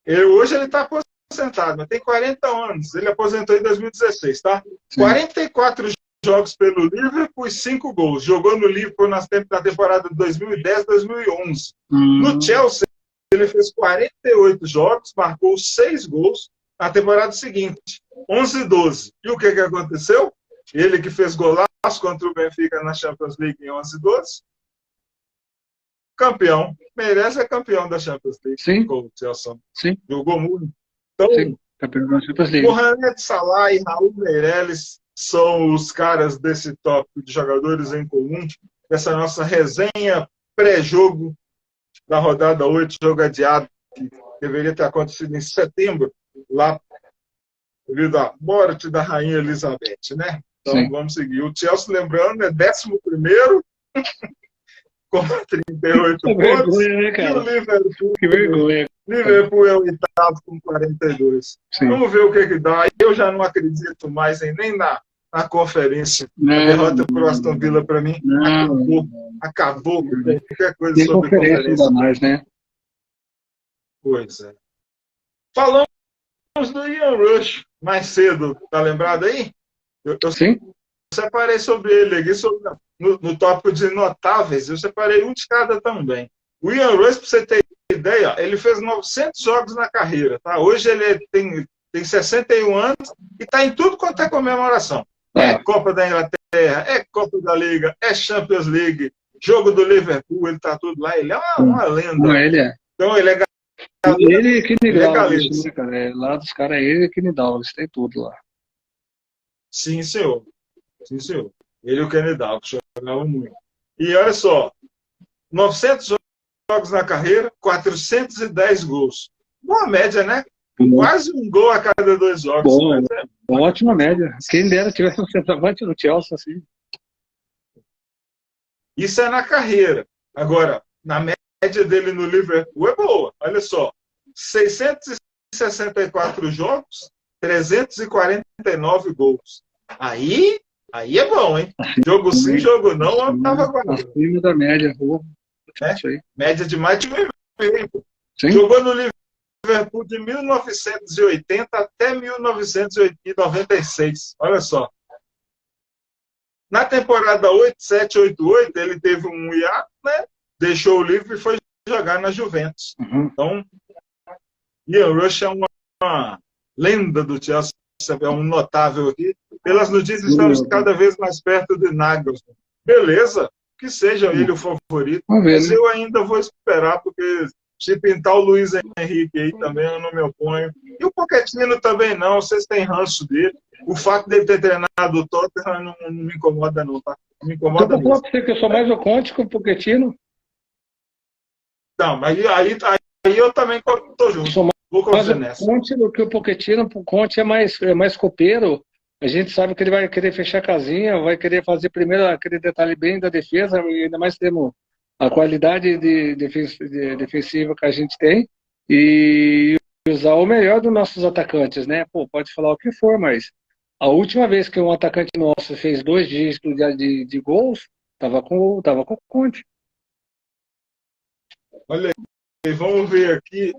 Hoje ele está aposentado, mas tem 40 anos. Ele aposentou em 2016, tá? 44 jogos pelo Liverpool e 5 gols. Jogou no Liverpool na temporada de 2010, 2011. No Chelsea, ele fez 48 jogos, marcou 6 gols na temporada seguinte, 11 e 12. E o que aconteceu? Ele que fez golaço contra o Benfica na Champions League em 11 e 12. Campeão. Merece ser campeão da Champions League. Sim. Com o Chelsea. Sim. Jogou muito. Então, sim. Campeão da Champions League. Mohamed Salah e Raul Meireles são os caras desse tópico de jogadores em comum, dessa nossa resenha pré-jogo da rodada 8, jogo adiado, que deveria ter acontecido em setembro, lá devido à morte da Rainha Elizabeth, né? Então, sim, vamos seguir. O Chelsea, lembrando, é 11º, com 38 pontos. Vergonha, né, cara? E o Liverpool, que vergonha. Liverpool é o 8º com 42. Sim. Vamos ver o que dá. Eu já não acredito mais nem na conferência. A derrota para o Aston Villa, para mim, acabou com qualquer coisa tem sobre conferência. Ainda mais, né? Pois é. Falamos do Ian Rush mais cedo, tá lembrado aí? Sim. Separei sobre ele aqui, no tópico de notáveis, eu separei um de cada também. O Ian Rush, para você ter ideia, ele fez 900 jogos na carreira, tá? Hoje ele tem 61 anos e está em tudo quanto é comemoração. É Copa da Inglaterra, é Copa da Liga, é Champions League, jogo do Liverpool, ele está tudo lá, ele é uma lenda. Ele é. Então ele é ele e Kenny Dalglish, né, cara? Lá dos caras, ele e Kenny Dalglish, tem tudo lá. Sim, senhor. Sim, senhor. Ele e o Kenny Dalglish jogavam muito. E olha só, 900 jogos na carreira, 410 gols. Boa média, né? Quase um gol a cada 2 jogos. Ótima média. Quem dera tivesse um centroavante no Chelsea, assim. Isso é na carreira. Agora, na média dele no Liverpool é boa. Olha só, 664 jogos, 349 gols. Aí é bom, hein? Jogo sim, jogo não, eu tava guardando. Acima da média. Média de mais de 1,5. Jogou no Liverpool de 1980 até 1996. Olha só. Na temporada 87-88, ele teve um hiato, né? Deixou o Liverpool e foi jogar na Juventus. Então, Ian Rush é uma lenda do Chelsea, é um notável aqui. Pelas notícias, estamos cada vez mais perto de Nagelsmann. Beleza, que seja ele o favorito, mas eu ainda vou esperar, porque se pintar o Luiz Henrique aí também, eu não me oponho. E o Pochettino também não, vocês têm ranço dele. O fato dele ter treinado o Tottenham não me incomoda não, tá? Não me incomoda mesmo. Você que eu sou mais o Conte que o Pochettino? Não, mas aí eu também estou junto. Vou confiar nessa. O Conte do que o Pochettino, o Conte é mais copeiro. A gente sabe que ele vai querer fechar a casinha, vai querer fazer primeiro aquele detalhe bem da defesa, e ainda mais temos a qualidade defensiva que a gente tem, e usar o melhor dos nossos atacantes, né? Pô, pode falar o que for, mas a última vez que um atacante nosso fez 2 dígitos de gols, tava com o Conte. Olha aí, vamos ver aqui,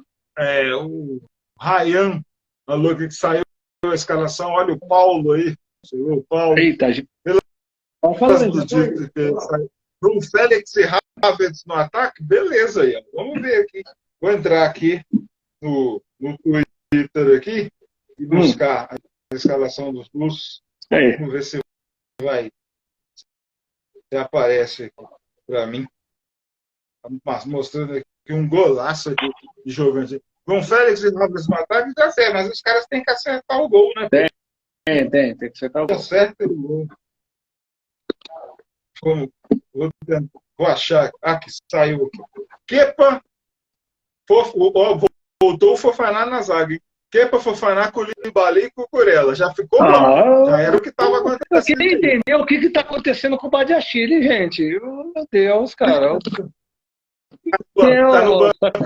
o Ryan falou que saiu a escalação, olha o Paulo aí, chegou o Paulo. Eita, o Félix e Havertz no ataque, beleza aí, vamos ver aqui. Vou entrar aqui no Twitter aqui e buscar a escalação dos russos. Vamos ver se aparece aqui para mim. Mostrando aqui um golaço aqui de jogante. Com Félix e Havertz no ataque, já sei, mas os caras têm que acertar o gol, né? Tem que acertar o gol. Acerta o gol. Vou achar. Que saiu aqui. Kepa. Voltou o Fofana na zaga, hein? Kepa, Fofana, Koulibaly e Cucurella. Já ficou bom. Já era o que estava acontecendo. Eu queria entender o que está acontecendo com o Badiashile, gente. Meu Deus, cara. Tá no banco aqui.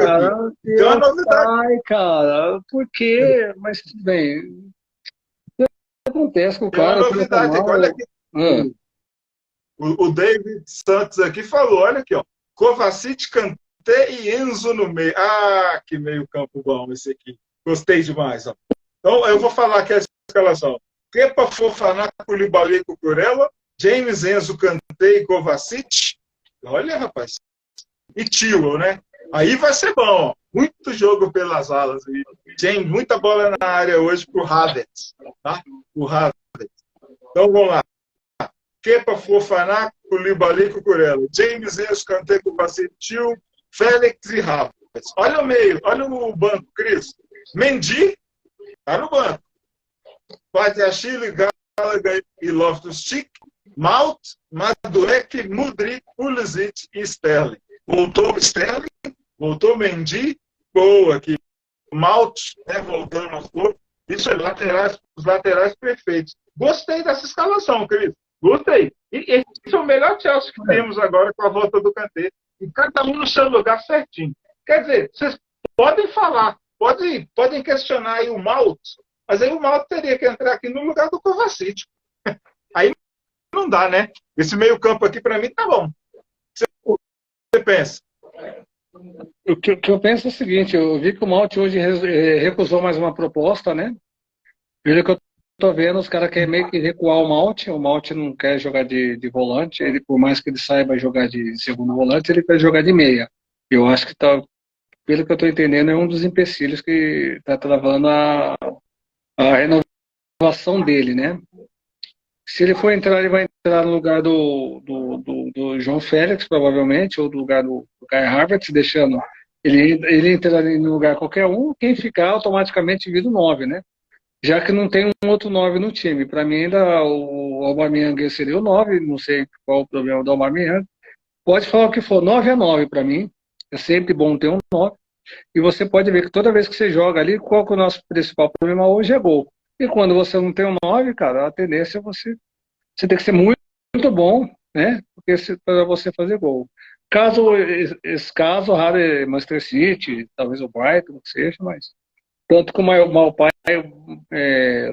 Tem uma novidade. Ai, cara, por quê? Mas tudo bem. O que acontece com o cara? Tem uma novidade aqui, olha aqui. O David Santos aqui falou, olha aqui, ó. Kovacic, Kanté e Enzo no meio. Ah, que meio campo bom esse aqui. Gostei demais, ó. Então, eu vou falar aqui a escalação. Kepa, Fofana, Koulibaly, Cucurella, James, Enzo, Kanté e Kovacic. Olha, rapaz. E Tilo, né? Aí vai ser bom. Ó. Muito jogo pelas alas. James, muita bola na área hoje pro Havertz. Tá? O Havertz. Então vamos lá. Kepa, Fofana, Koulibaly, Cucurella. James, Enzo, Kanté, Kovacic, Tilo, Félix e Havertz. Olha o meio, olha o banco, Cris. Mendy tá no banco. Badiashile, Gallagher e Loftus-Cheek, Mount, Madueke, Mudryk, Pulisic e Sterling. Voltou o Sterling, voltou o Mendy, boa aqui. Mount, né, voltando aos poucos. Isso é os laterais perfeitos. Gostei dessa escalação, Cris. Gostei. E esse é o melhor Chelsea que temos agora com a volta do Kanté. E cada um no seu lugar certinho. Quer dizer, vocês podem falar, podem questionar aí o Mount, mas aí o Mount teria que entrar aqui no lugar do Kovacic. Aí não dá, né? Esse meio campo aqui, para mim, tá bom. O que você pensa? O que eu penso é o seguinte, eu vi que o Mount hoje recusou mais uma proposta, né? Pelo que eu tô vendo, os caras querem meio que recuar o Mount não quer jogar de volante, ele, por mais que ele saiba jogar de segundo volante, ele quer jogar de meia. Eu acho que, pelo que eu tô entendendo, é um dos empecilhos que tá travando a renovação dele, né? Se ele for entrar, ele vai entrar no lugar do João Félix, provavelmente, ou no lugar do Kai Havertz, deixando ele entrar no lugar qualquer um, quem ficar automaticamente vira o 9, né? Já que não tem um outro 9 no time. Para mim, ainda o Aubameyang seria o 9, não sei qual o problema do Aubameyang. Pode falar o que for, 9 é 9 para mim. É sempre bom ter um 9. E você pode ver que toda vez que você joga ali, qual que é o nosso principal problema hoje é gol. E quando você não tem um 9, cara, a tendência é você tem que ser muito, muito bom, né? Para você fazer gol. Esse caso raro é Manchester City, talvez o Brighton, que seja, mas tanto que o Maupay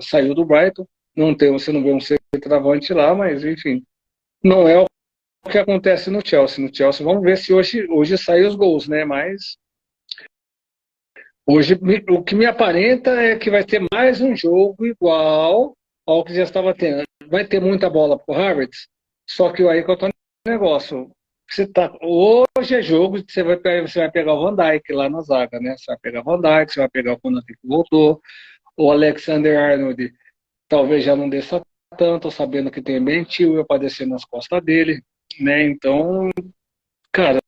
saiu do Brighton, você não vê um centroavante lá, mas enfim, não é o que acontece no Chelsea. No Chelsea, vamos ver se hoje saem os gols, né? Mas hoje o que me aparenta é que vai ter mais um jogo igual ao que já estava tendo. Vai ter muita bola pro Havertz, só que aí que eu tô no negócio. Hoje é jogo, você vai pegar o Van Dijk lá na zaga, né? Você vai pegar o Van Dijk, você vai pegar o Konaté que voltou, o Alexander-Arnold talvez já não desça tanto, sabendo que tem Ben Chilwell para descer nas costas dele, né? Então, cara,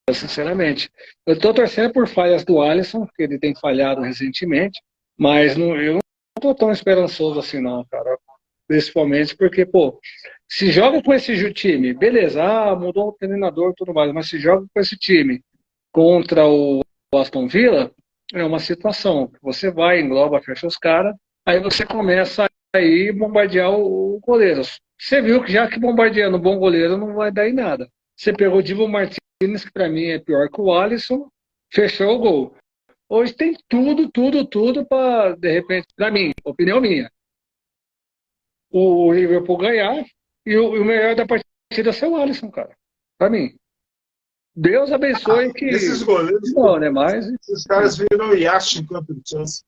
sinceramente, eu tô torcendo por falhas do Alisson, que ele tem falhado recentemente, mas eu não tô tão esperançoso assim não, cara. Principalmente porque, pô, se joga com esse time, beleza, mudou o treinador e tudo mais, mas se joga com esse time contra o Aston Villa, é uma situação que você vai, engloba, fecha os caras, aí você começa aí bombardear o goleiro. Você viu que já que bombardeando o bom goleiro não vai dar em nada. Você pegou o Divo Martínez, que pra mim é pior que o Alisson, fechou o gol. Hoje tem tudo para, de repente, pra mim, opinião minha, o Liverpool ganhar e o melhor da partida ser o Alisson, cara. Pra mim. Deus abençoe que. Esses goleiros. Não, né? Mas. Esses caras viram Yacht em campo de Chelsea.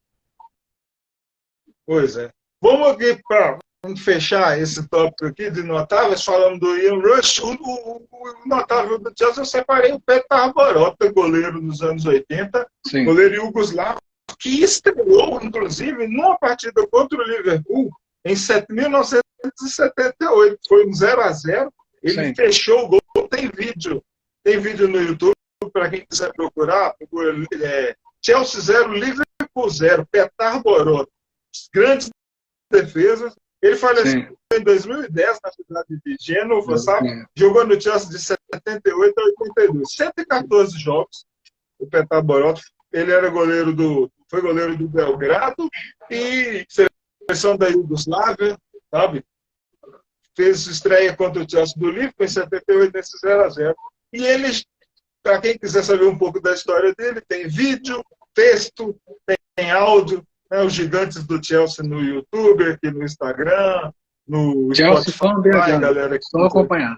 Pois é. Vamos aqui para fechar esse tópico aqui de notáveis, falando do Ian Rush. O notável do Chelsea, eu separei o Petar Barota, goleiro dos anos 80, Sim. goleiro iugoslavo, que estreou, inclusive, numa partida contra o Liverpool em 1978. Foi um 0-0. Ele Sim. fechou o gol. Tem vídeo no YouTube, para quem quiser procurar. Chelsea 0, Liverpool 0, Petar Barota. Grandes defesas. Ele faleceu em 2010 na cidade de Gênova, sabe? Jogou no Chelsea de 78 a 82. 114 jogos. O Petar Barota. Ele era foi goleiro do Belgrado e seleção da Iugoslávia, sabe? Fez estreia contra o Chelsea do Liverpool em 78 nesse 0-0. E ele, para quem quiser saber um pouco da história dele, tem vídeo, texto, tem áudio, né, os gigantes do Chelsea no YouTube, aqui no Instagram, no Chelsea Spotify, galera. Só acompanhar.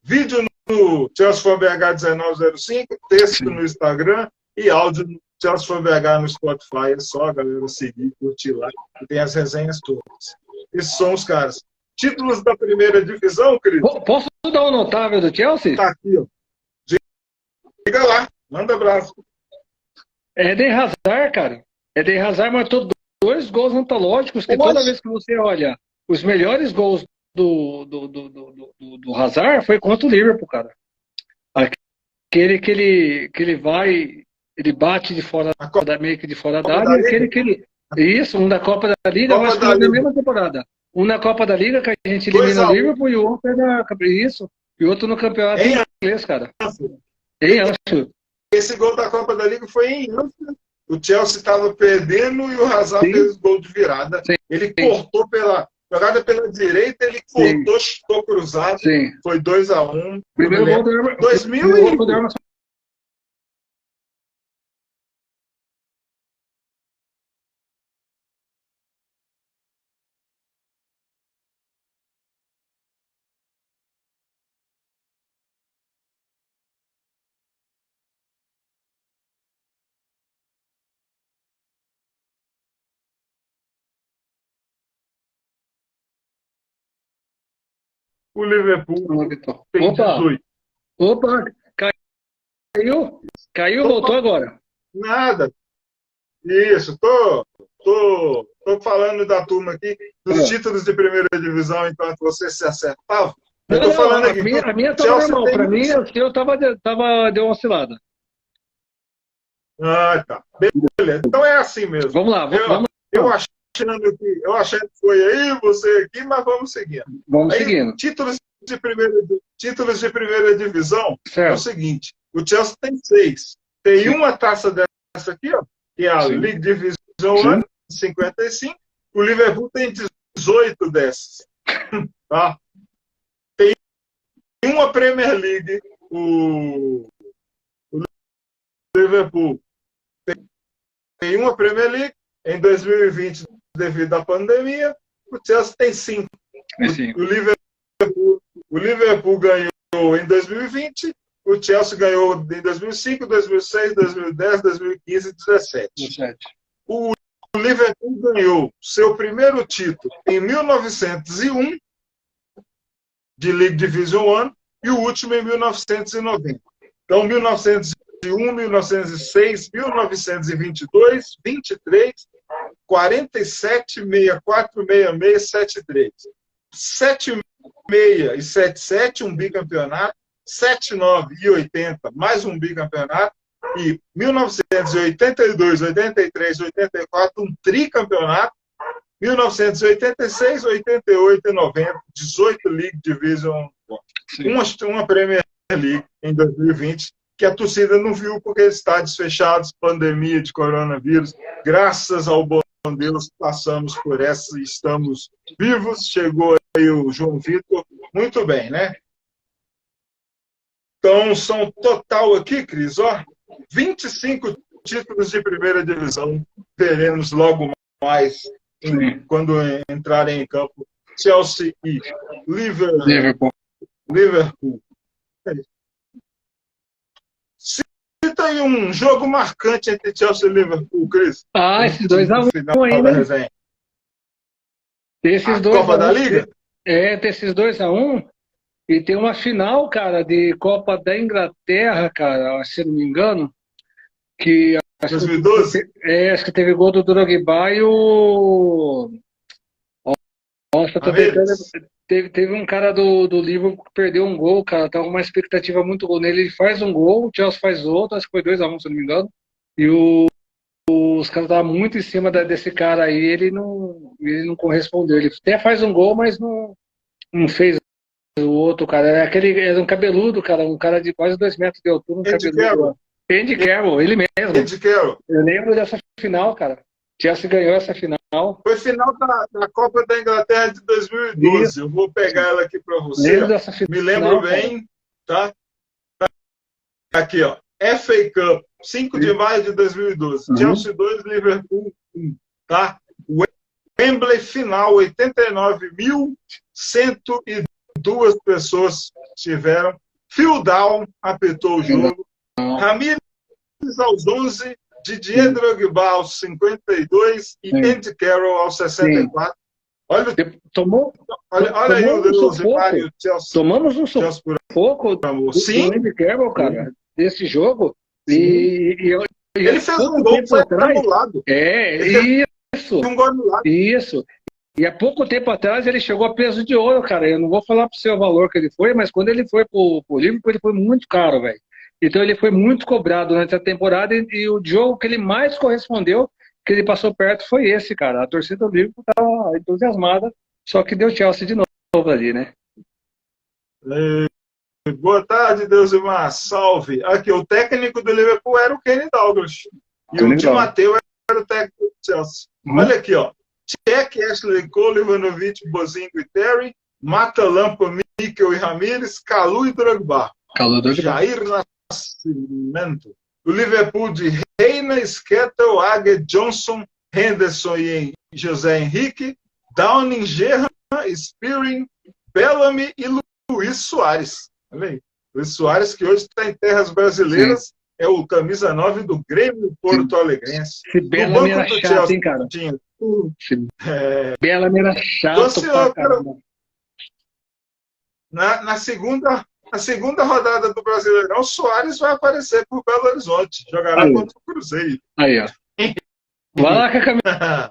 Vídeo no Chelsea BH 1905, texto no Instagram e áudio Chelsea Fan BH no Spotify, é só a galera seguir, curtir lá, que tem as resenhas todas. Esses são os caras. Títulos da primeira divisão, Cris? Posso dar um notável do Chelsea? Tá aqui, ó. Diga lá, manda abraço. Eden Hazard, cara. Eden Hazard matou 2 gols antológicos, que toda vez que você olha os melhores gols do Hazard foi contra o Liverpool, cara. Aquele que ele vai, ele bate de fora meio que de fora da área, aquele que ele. Isso, um da Copa da Liga, mas foi na mesma temporada. Um na Copa da Liga, que a gente elimina o Liverpool, e o outro é da. Isso. E outro no campeonato inglês, cara. Em Anfield. Esse gol da Copa da Liga foi em Anfield. O Chelsea estava perdendo e o Hazard fez o gol de virada. Sim. Ele cortou jogada pela direita, ele cortou, chutou cruzado. Sim. Foi 2-1. Primeiro gol do 2000 o Liverpool tem 18. Opa, caiu, voltou agora. Nada. Isso, tô falando da turma aqui, dos títulos de primeira divisão, enquanto você se acertava. Eu tô falando aqui. A minha tava normal, pra mim, o seu deu uma oscilada. Ah, tá. Beleza. Então é assim mesmo. Vamos lá, vamos. Eu achei que foi aí, você aqui, mas vamos seguindo. Vamos seguindo. Títulos de primeira divisão certo. É o seguinte: o Chelsea tem 6. Tem uma taça dessa aqui, ó, que é a League Division 1, 55. O Liverpool tem 18 dessas. Tá? Tem uma Premier League, o Liverpool tem uma Premier League. Em 2020, devido à pandemia, o Chelsea tem 5. O Liverpool ganhou em 2020, o Chelsea ganhou em 2005, 2006, 2010, 2015 e 2017. O Liverpool ganhou seu primeiro título em 1901, de League Division 1, e o último em 1990. Então, 1901, 1906, 1922, 23, 47, 64, 66, 73. 76 e 77, um bicampeonato. 79 e 80, mais um bicampeonato. E 1982, 83, 84, um tricampeonato. 1986, 88 e 90, 18 League Division 1. Uma Premier League em 2020, que a torcida não viu porque estádios fechados, pandemia de coronavírus. Graças ao bom Deus, passamos por essa e estamos vivos. Chegou aí o João Vitor. Muito bem, né? Então, são total aqui, Cris, ó, 25 títulos de primeira divisão. Veremos logo mais quando entrarem em campo Chelsea e Liverpool. Cita aí um jogo marcante entre Chelsea e Liverpool, Cris. Esses 2-1 aí, né? Esses dois Copa da Liga? Tem esses 2-1. E tem uma final, cara, de Copa da Inglaterra, cara, se não me engano, que... 2012? Acho que teve gol do Drogba e o... Nossa, tô tentando... Teve um cara do Liverpool que perdeu um gol, cara, tava com uma expectativa muito boa nele, ele faz um gol, o Chelsea faz outro, acho que foi 2-1, se não me engano, e os caras estavam muito em cima desse cara aí, ele não correspondeu, ele até faz um gol, mas não fez o outro, cara, era um cabeludo, cara, um cara de quase 2 metros de altura, Andy Carroll, ele mesmo. Andy Carroll. Eu lembro dessa final, cara. Chelsea ganhou essa final. Foi final da Copa da Inglaterra de 2012. Isso. Eu vou pegar ela aqui para você. Lembro dessa final, me lembro bem, tá? Aqui, ó. FA Cup, 5 de maio de 2012. Chelsea 2, Liverpool 1, tá? Wembley final, 89.102 pessoas tiveram. Phil Down apitou o jogo. Ramírez aos 11, Didier Drogba aos 52 e Andy Carroll aos 64. Olha, olha aí o Zimar e o Chelsea. Tomamos um sufoco do Andy Carroll, cara, desse jogo. Ele fez um gol que foi anulado. Isso. Um gol anulado. Isso. E há pouco tempo atrás ele chegou a peso de ouro, cara. Eu não vou falar pro seu valor que ele foi, mas quando ele foi pro Liverpool, ele foi muito caro, velho. Então ele foi muito cobrado durante a temporada e o jogo que ele mais correspondeu, que ele passou perto, foi esse, cara. A torcida do Liverpool tava entusiasmada, só que deu Chelsea de novo ali, né? Boa tarde, Deusimar. Salve. Aqui, o técnico do Liverpool era o Kenny Dalglish. E o Di Matteo era o técnico do Chelsea. Olha aqui, ó. Cech, Ashley Cole, Ivanovic, Bozinho e Terry, Mata, Lampa, Mikel e Ramírez, Calu e Drogba. Jair Nascimento. O Liverpool de Reina, Skettel, Agger, Johnson, Henderson e José Henrique, Downing, Gerrard, Spearing, Bellamy e Luiz Soares. Olha aí. Luiz Soares, que hoje está em terras brasileiras, é o camisa 9 do Grêmio Porto Alegrense. Esse Bellamy era chato, Chelsea, hein, cara? Bellamy era chato pra caramba. Na segunda rodada do Brasileirão, o Soares vai aparecer por Belo Horizonte. Jogará contra o Cruzeiro. Aí, ó. Vai lá com a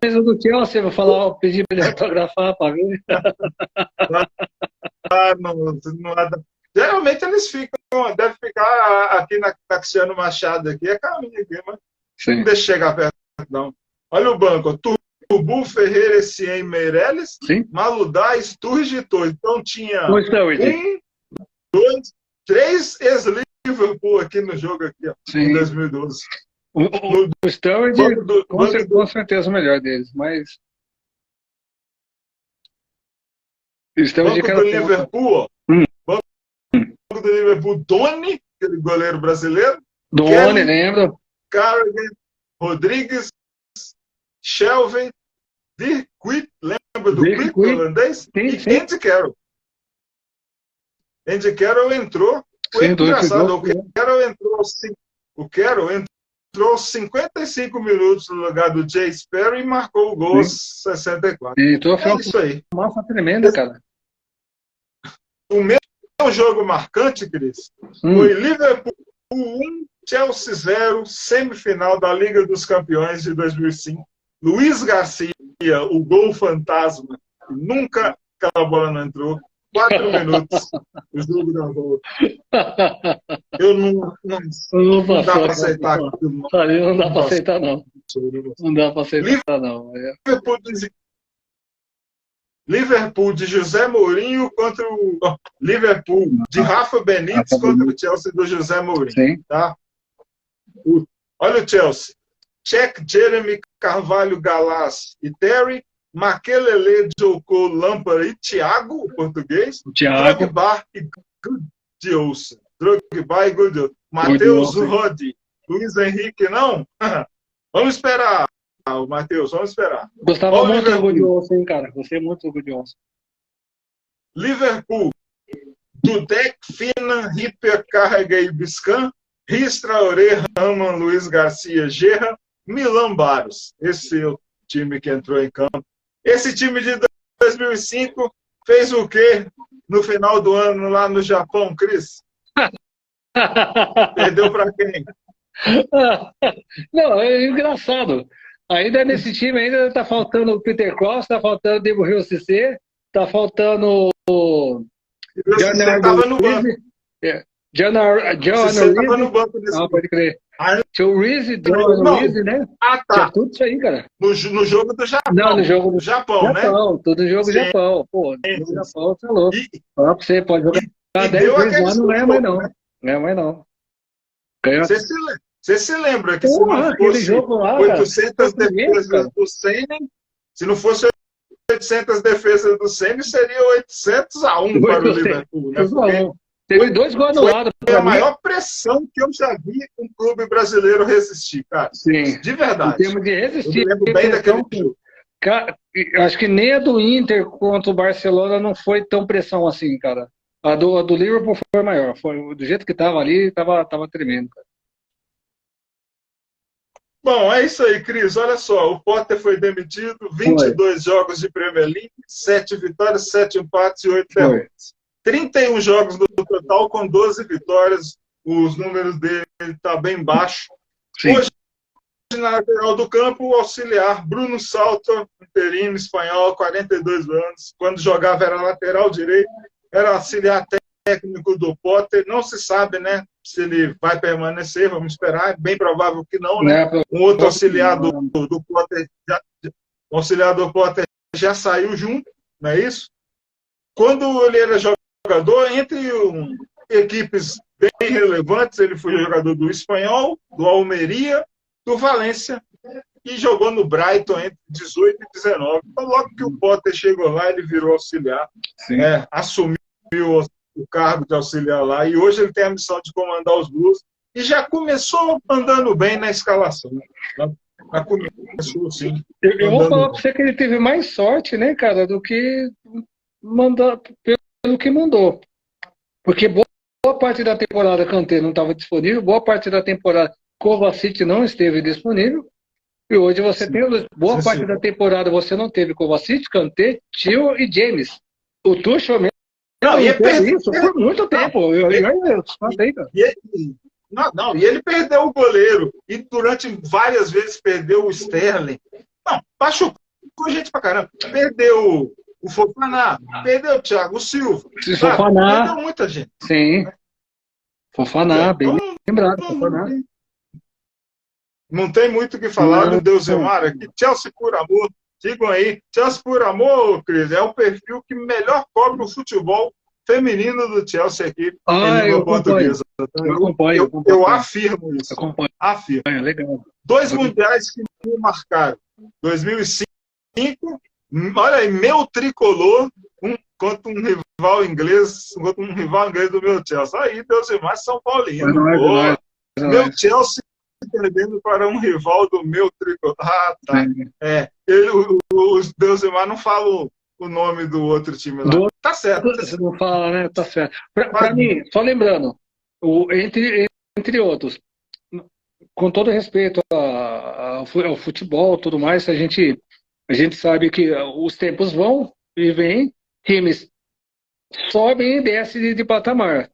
camisa do Chelsea, vou falar, pedir para ele autografar para ver. Não. Geralmente eles devem ficar aqui na Cristiano Machado, aqui é caminho aqui, mas não deixa chegar perto, não. Olha o banco, Turbu, Ferreira, Essien, Meirelles, Maludá, Sturge e Torres. Então tinha 1, 2, 3 ex-Liverpool aqui no jogo, aqui, ó, em 2012. O Sturridge, com certeza o melhor deles, mas... Banco do Liverpool, ó. Banco do Liverpool, Doni, aquele goleiro brasileiro. Doni, lembro. Carrigan, Rodrigues, Shelvey, Dirk Kuyt, lembra do Kuyt, holandês? E Andy Carroll. Andy Carroll entrou. Foi engraçado, o Carroll entrou aos 55 minutos no lugar do Jay Sperry e marcou o gol aos 64. Então foi isso aí. Uma massa tremenda, cara. O meu jogo marcante, Cris, foi Liverpool 1, Chelsea 0, semifinal da Liga dos Campeões de 2005. Luiz Garcia, o gol fantasma, nunca aquela bola não entrou. 4 minutos, o jogo da volta. Eu não dá para aceitar. Não dá para aceitar, não. Não dá para aceitar, não. Liverpool de José Mourinho contra o Liverpool de Rafa Benítez contra o Chelsea do José Mourinho. Tá? Olha o Chelsea. Cech, Jeremy, Carvalho, Galás e Terry, Makelele, Joko, Lampard e Thiago, o português, Drogba e Gudjohnsen. Drogba e Gudjohnsen. Matheus Rodi, Luiz Henrique, não? Vamos esperar, Matheus, vamos esperar. Gostava muito do Gudjohnsen, cara. Gostei muito do Gudjohnsen. Liverpool, Dudek, Fina, Ripper, Carrega e Biscan, Ristra, Ore, Raman, Luiz Garcia, Gerra, Milan Baros. Esse é o time que entrou em campo. Esse time de 2005 fez o quê no final do ano lá no Japão, Cris? Perdeu para quem? Não, é engraçado. Ainda nesse time ainda tá faltando o Peter Costa, tá faltando o Debo Rio CC, tá faltando o estava no banco. Você estava no banco desse. Não, pode crer. Tinha o Reese, né? Ah, tá. Tinha tudo isso aí, cara. No jogo do Japão. Não, no jogo do Japão, né? Tudo no jogo do Japão. Pô, no jogo do Japão, você é louco. Falar pra você, pode jogar 10 vezes lá, não ganha mais não. Não ganha mais não. Você se lembra que se não fosse jogo lá, 800 defesas do Senna, se não fosse 800 defesas do Senna, seria 800-1 para o Liverpool, né? Teve 2 gols anulados. Foi a maior pressão que eu já vi um clube brasileiro resistir, cara. Sim. De verdade. Em termos de resistir. Eu lembro bem daquele jogo. Cara, acho que nem a do Inter contra o Barcelona não foi tão pressão assim, cara. A do Liverpool foi maior. Do jeito que tava ali, tava tremendo, cara. Bom, é isso aí, Cris. Olha só, o Potter foi demitido, Foi, 22 jogos de Premier League, 7 vitórias, 7 empates e 8 foi. derrotas. 31 jogos no total com 12 vitórias. Os números dele estão bem baixos. Sim. Hoje, na lateral do campo, o auxiliar Bruno Salto, interino espanhol, 42 anos. Quando jogava era lateral direito, era auxiliar técnico do Potter. Não se sabe, né, se ele vai permanecer, vamos esperar. É bem provável que não, né? Né, Um outro auxiliar do Potter, o auxiliar do Potter já saiu junto, não é isso? Quando ele era jogador, entre equipes bem relevantes, ele foi jogador do Espanhol, do Almeria, do Valência, e jogou no Brighton entre 18 e 19. Então, logo que o Potter chegou lá, ele virou auxiliar, assumiu o cargo de auxiliar lá, e hoje ele tem a missão de comandar os Blues, e já começou andando bem na escalação. Já começou, sim. Eu vou falar Andando para você que ele teve mais sorte, né, cara, do que mandar, pelo que mandou. Porque boa parte da temporada Kanté não estava disponível, boa parte da temporada Kovacic não esteve disponível, e hoje você tem boa parte da temporada você não teve Kovacic, Kanté, Tio e James. O Tuchel mesmo não, e teve isso por muito tempo. Eu falei, cara. E ele perdeu o goleiro, e durante várias vezes perdeu o Sterling. Não, machucou gente pra caramba. Perdeu o Fofana, perdeu o Thiago Silva. Fofana. Perdeu muita gente. Sim. Fofana, bem lembrado. Fofana. Não tem muito o que falar do Deusemar aqui. Chelsea por amor. Sigam aí. Chelsea por amor, Cris, é o perfil que melhor cobre o futebol feminino do Chelsea aqui em língua portuguesa. Eu afirmo isso. Afirmo. Legal. 2 mundiais que me marcaram. 2005, olha aí, meu tricolor contra um rival inglês do meu Chelsea. Aí, Deusemar São Paulino. Meu Chelsea perdendo para um rival do meu tricolor. Ah, tá. O Deusemar não fala o nome do outro time lá. Tá certo. Você não fala, né? Tá certo. Para mim, só lembrando, entre outros, com todo respeito ao futebol e tudo mais, a gente sabe que os tempos vão e vêm, times sobem e descem de patamar.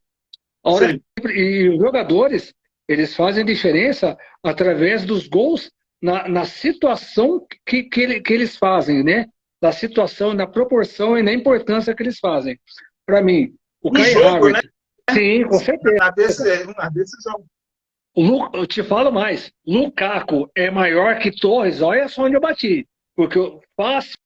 E os jogadores, eles fazem diferença através dos gols na situação que eles fazem, né? Da situação, na proporção e na importância que eles fazem. Para mim, o Kai Havertz, né? Sim, com certeza. Na decisão. Eu te falo mais, Lukaku é maior que Torres, olha só onde eu bati. Porque fácil,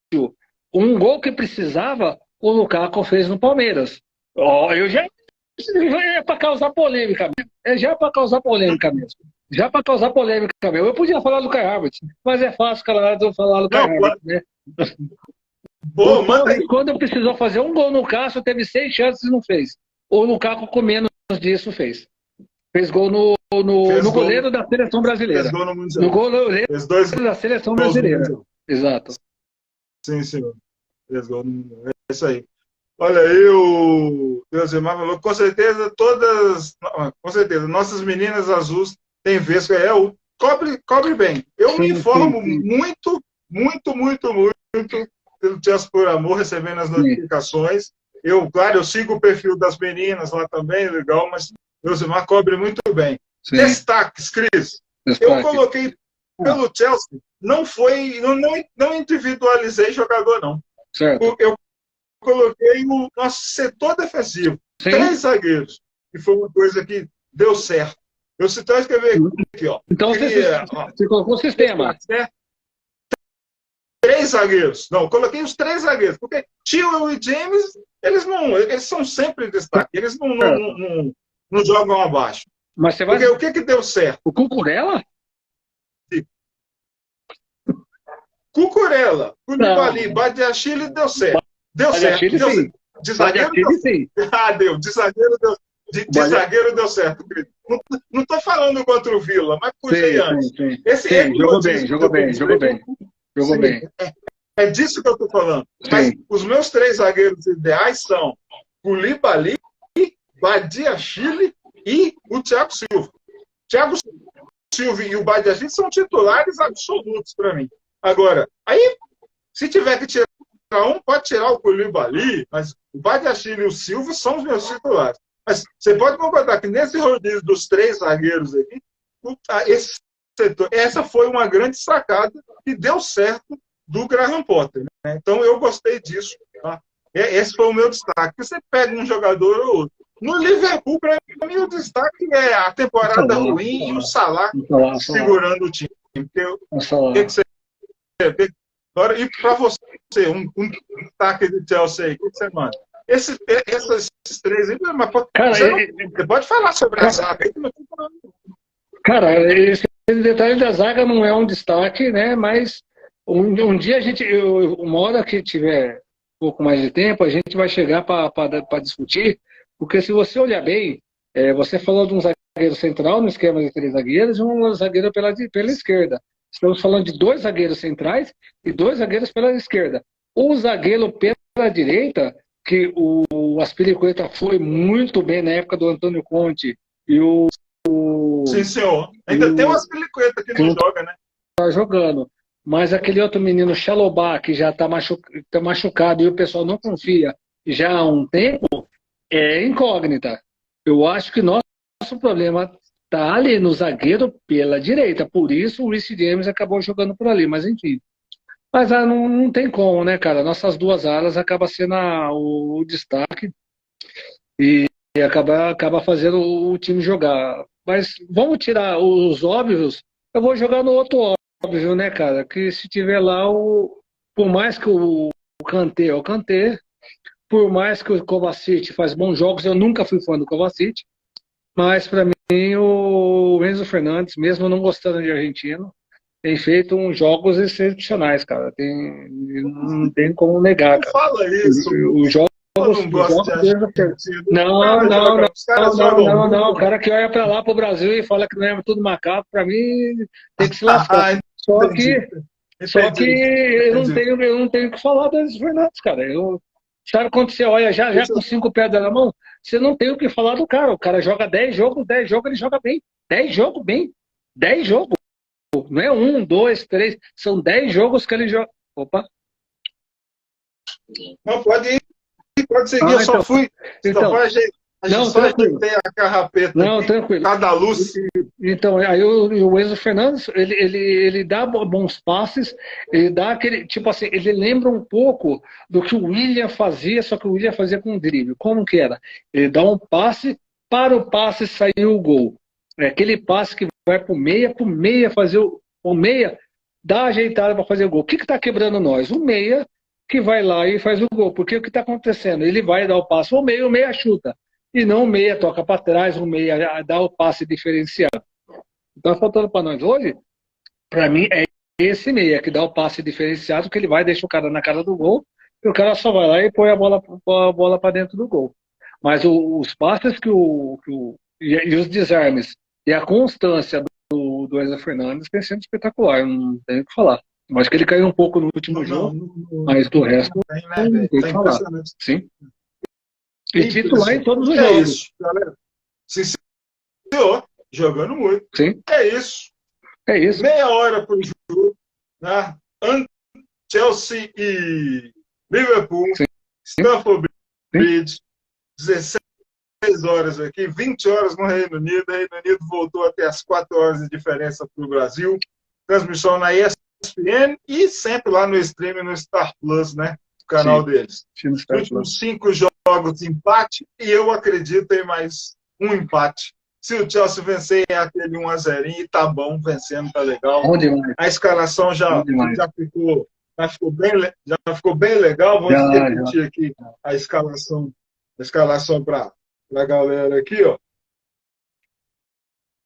um gol que precisava, o Lukaku fez no Palmeiras. Eu já é para causar polêmica mesmo. Já é para causar polêmica mesmo. Eu podia falar do Kai Havertz, mas é fácil falar do Kai Havertz, né? Quando precisou fazer um gol no Cássio, teve 6 chances e não fez. O Lukaku, com menos disso, fez. Fez gol no goleiro da seleção brasileira. Fez gol no Mundial. No goleiro da seleção brasileira. Exato. Sim, senhor. Fez gol no... É isso aí. Olha aí, o Deusemar falou, com certeza, nossas meninas azuis têm vesgo. Cobre bem. Eu me informo muito pelo Chelsea por Amor, recebendo as notificações. Claro, eu sigo o perfil das meninas lá também, legal, mas Deusemar cobre muito bem. Sim. Destaques, Cris. Eu coloquei pelo Chelsea, não individualizei jogador, não. Certo. Eu coloquei o nosso setor defensivo. Sim. 3 zagueiros. E foi uma coisa que deu certo. Eu citei escrever aqui, ó. Então você colocou o sistema. 3 zagueiros. Não, coloquei os 3 zagueiros. Porque Tio e James, eles são sempre destaque. Eles não jogam abaixo. Mas você vai... Porque o que deu certo? O Cucurella? Cucurella, Koulibaly, Badiashile deu certo. Deu certo. De zagueiro deu certo. Deu. De zagueiro deu certo, querido. Não estou falando contra o Vila, mas puxei antes. Jogou bem. É disso que eu estou falando. Mas os meus 3 zagueiros ideais são Koulibaly, Badiashile e o Thiago Silva. Thiago Silva e o Badiachile são titulares absolutos para mim. Agora, aí, se tiver que tirar um, pode tirar o Koulibaly, mas o Badiachile e o Silva são os meus titulares. Mas você pode concordar que nesse rodízio dos 3 zagueiros aqui, esse setor, essa foi uma grande sacada que deu certo do Graham Potter, né? Então eu gostei disso. Tá? Esse foi o meu destaque. Você pega um jogador ou outro. No Liverpool, para mim, o destaque é a temporada ruim e o Salah segurando o time. O que você agora, e para você, um destaque de Chelsea aí, o que você manda? Esses 3 aí, mas cara, você pode falar sobre a zaga aí, cara, esse detalhe da zaga não é um destaque, né? Mas um dia uma hora que tiver um pouco mais de tempo, a gente vai chegar para discutir, porque se você olhar bem, você falou de um zagueiro central no esquema de 3 zagueiros e um zagueiro pela esquerda. Estamos falando de 2 zagueiros centrais e 2 zagueiros pela esquerda. O zagueiro pela direita, que o Azpilicueta foi muito bem na época do Antônio Conte, e sim, senhor. Ainda tem o Azpilicueta que não joga, né? Tá jogando. Mas aquele outro menino, Chalobah, que já está machucado e o pessoal não confia já há um tempo, é incógnita. Eu acho que nosso problema está ali no zagueiro pela direita. Por isso o Reece James acabou jogando por ali. Mas enfim. Mas não tem como, né, cara? Nossas 2 alas acaba sendo o destaque e acaba fazendo o time jogar. Mas vamos tirar os óbvios. Eu vou jogar no outro óbvio, né, cara? Que se tiver lá, por mais que o Kanté é o Kanté, por mais que o Kovacic faz bons jogos, eu nunca fui fã do Kovacic, mas para mim o Enzo Fernandes, mesmo não gostando de argentino, tem feito uns jogos excepcionais, cara. Não tem como negar, cara. Não fala isso. Os jogos. Eu não gosto de argentino. Não. O cara que olha para lá, para o Brasil e fala que não é tudo macaco, para mim tem que se lascar. Só que eu não tenho o que falar do Enzo Fernandes, cara. Sabe quando você olha já com 5 pedras na mão, você não tem o que falar do cara. O cara joga 10 jogos ele joga bem. 10 jogos bem. 10 jogos. Não é 1, 2, 3. São 10 jogos que ele joga. Opa. Não, pode ir. Pode seguir, eu só fui. Só ajeitei a carrapeta. Não, aqui, tranquilo. Cada luz. Então, aí o Enzo Fernandes, ele dá bons passes, ele dá aquele, tipo assim, ele lembra um pouco do que o William fazia, só que o William fazia com drible. Como que era? Ele dá um passe, para o passe sair o gol. É aquele passe que vai pro meia fazer o meia, dá ajeitada para fazer o gol. O que está quebrando nós? O meia que vai lá e faz o gol. Porque o que está acontecendo? Ele vai dar o passe ao meio, o meia chuta. E não o meia toca para trás, o meia dá o passe diferenciado. Então, faltando para nós hoje, para mim, é esse meia que dá o passe diferenciado, que ele vai, deixa o cara na cara do gol, e o cara só vai lá e põe a bola para dentro do gol. Mas os passes e os desarmes e a constância do Enzo Fernandes tem sido espetacular, não tenho o que falar. Eu acho que ele caiu um pouco no último jogo, mas do resto, não tem o que falar. Sim. E titular em todos os jogos. Isso, galera. Sim, senhor. Jogando muito. Sim. É isso. Meia hora para o jogo. Né? Chelsea e Liverpool. Sim. Stamford Bridge. 16 horas aqui. 20 horas no Reino Unido. O Reino Unido voltou até as 4 horas de diferença para o Brasil. Transmissão na ESPN e sempre lá no stream no Star Plus, né? O canal deles. Os últimos 5 jogos de empate e eu acredito em mais um empate. Se o Chelsea vencer é aquele 1-0 e tá bom, vencendo, tá legal. A escalação já ficou bem legal. Vamos repetir aqui a escalação para a galera aqui, ó.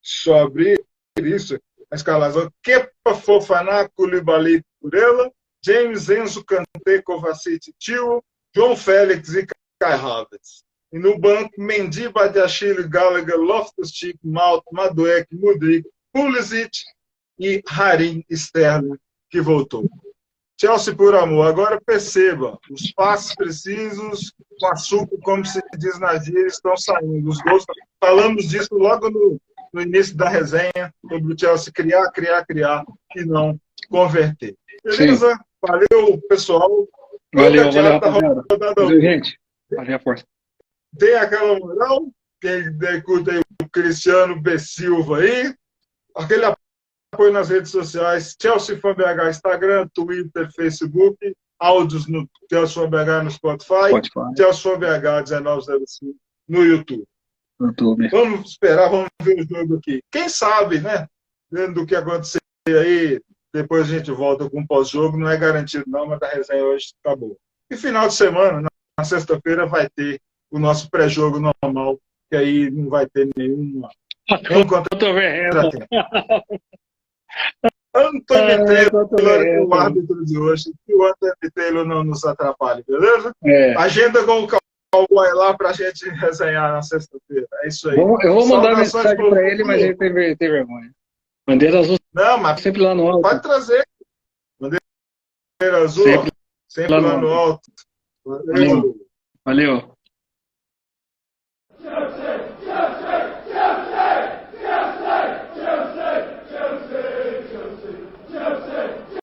Só abrir isso. A escalação: Kepa, Fofana, Koulibaly, Kurela, James, Enzo, Kanté, Kovacic, Tio, João Félix e Kai Havertz. E no banco, Mendy, Badiashile, Gallagher, Loftus-Cheek, Mount, Madueke, Mudryk, Pulisic e Harim Sterling, que voltou. Chelsea por amor. Agora perceba, os passes precisos, com açúcar, como se diz na gíria, estão saindo. Os gols, falamos disso logo no início da resenha, sobre o Chelsea criar e não converter. Beleza? Sim. Valeu, pessoal. Valeu, rapaziada. Valeu, gente. Valeu a força. Tem aquela moral, quem curte aí o Cristiano B. Silva aí, aquele apoio nas redes sociais, Chelsea Fan BH, Instagram, Twitter, Facebook, áudios no Chelsea Fan BH no Spotify. Chelsea Fan BH 1905 no YouTube. Vamos esperar, vamos ver o jogo aqui. Quem sabe, né? Vendo do que acontecer aí, depois a gente volta com o pós-jogo, não é garantido não, mas a resenha hoje tá boa. E final de semana, na sexta-feira, vai ter o nosso pré-jogo normal, que aí não vai ter nenhum contra-tempo. Anthony Taylor, o árbitro de hoje, que o Anthony Taylor não nos atrapalhe, beleza? Agenda com o Cowboy lá pra gente resenhar na sexta-feira. É isso aí. Eu vou mandar mensagem pra ele, mas ele tem vergonha. Bandeira azul. Não, mas sempre lá no alto. Pode trazer. Bandeira azul, sempre lá no alto. Valeu.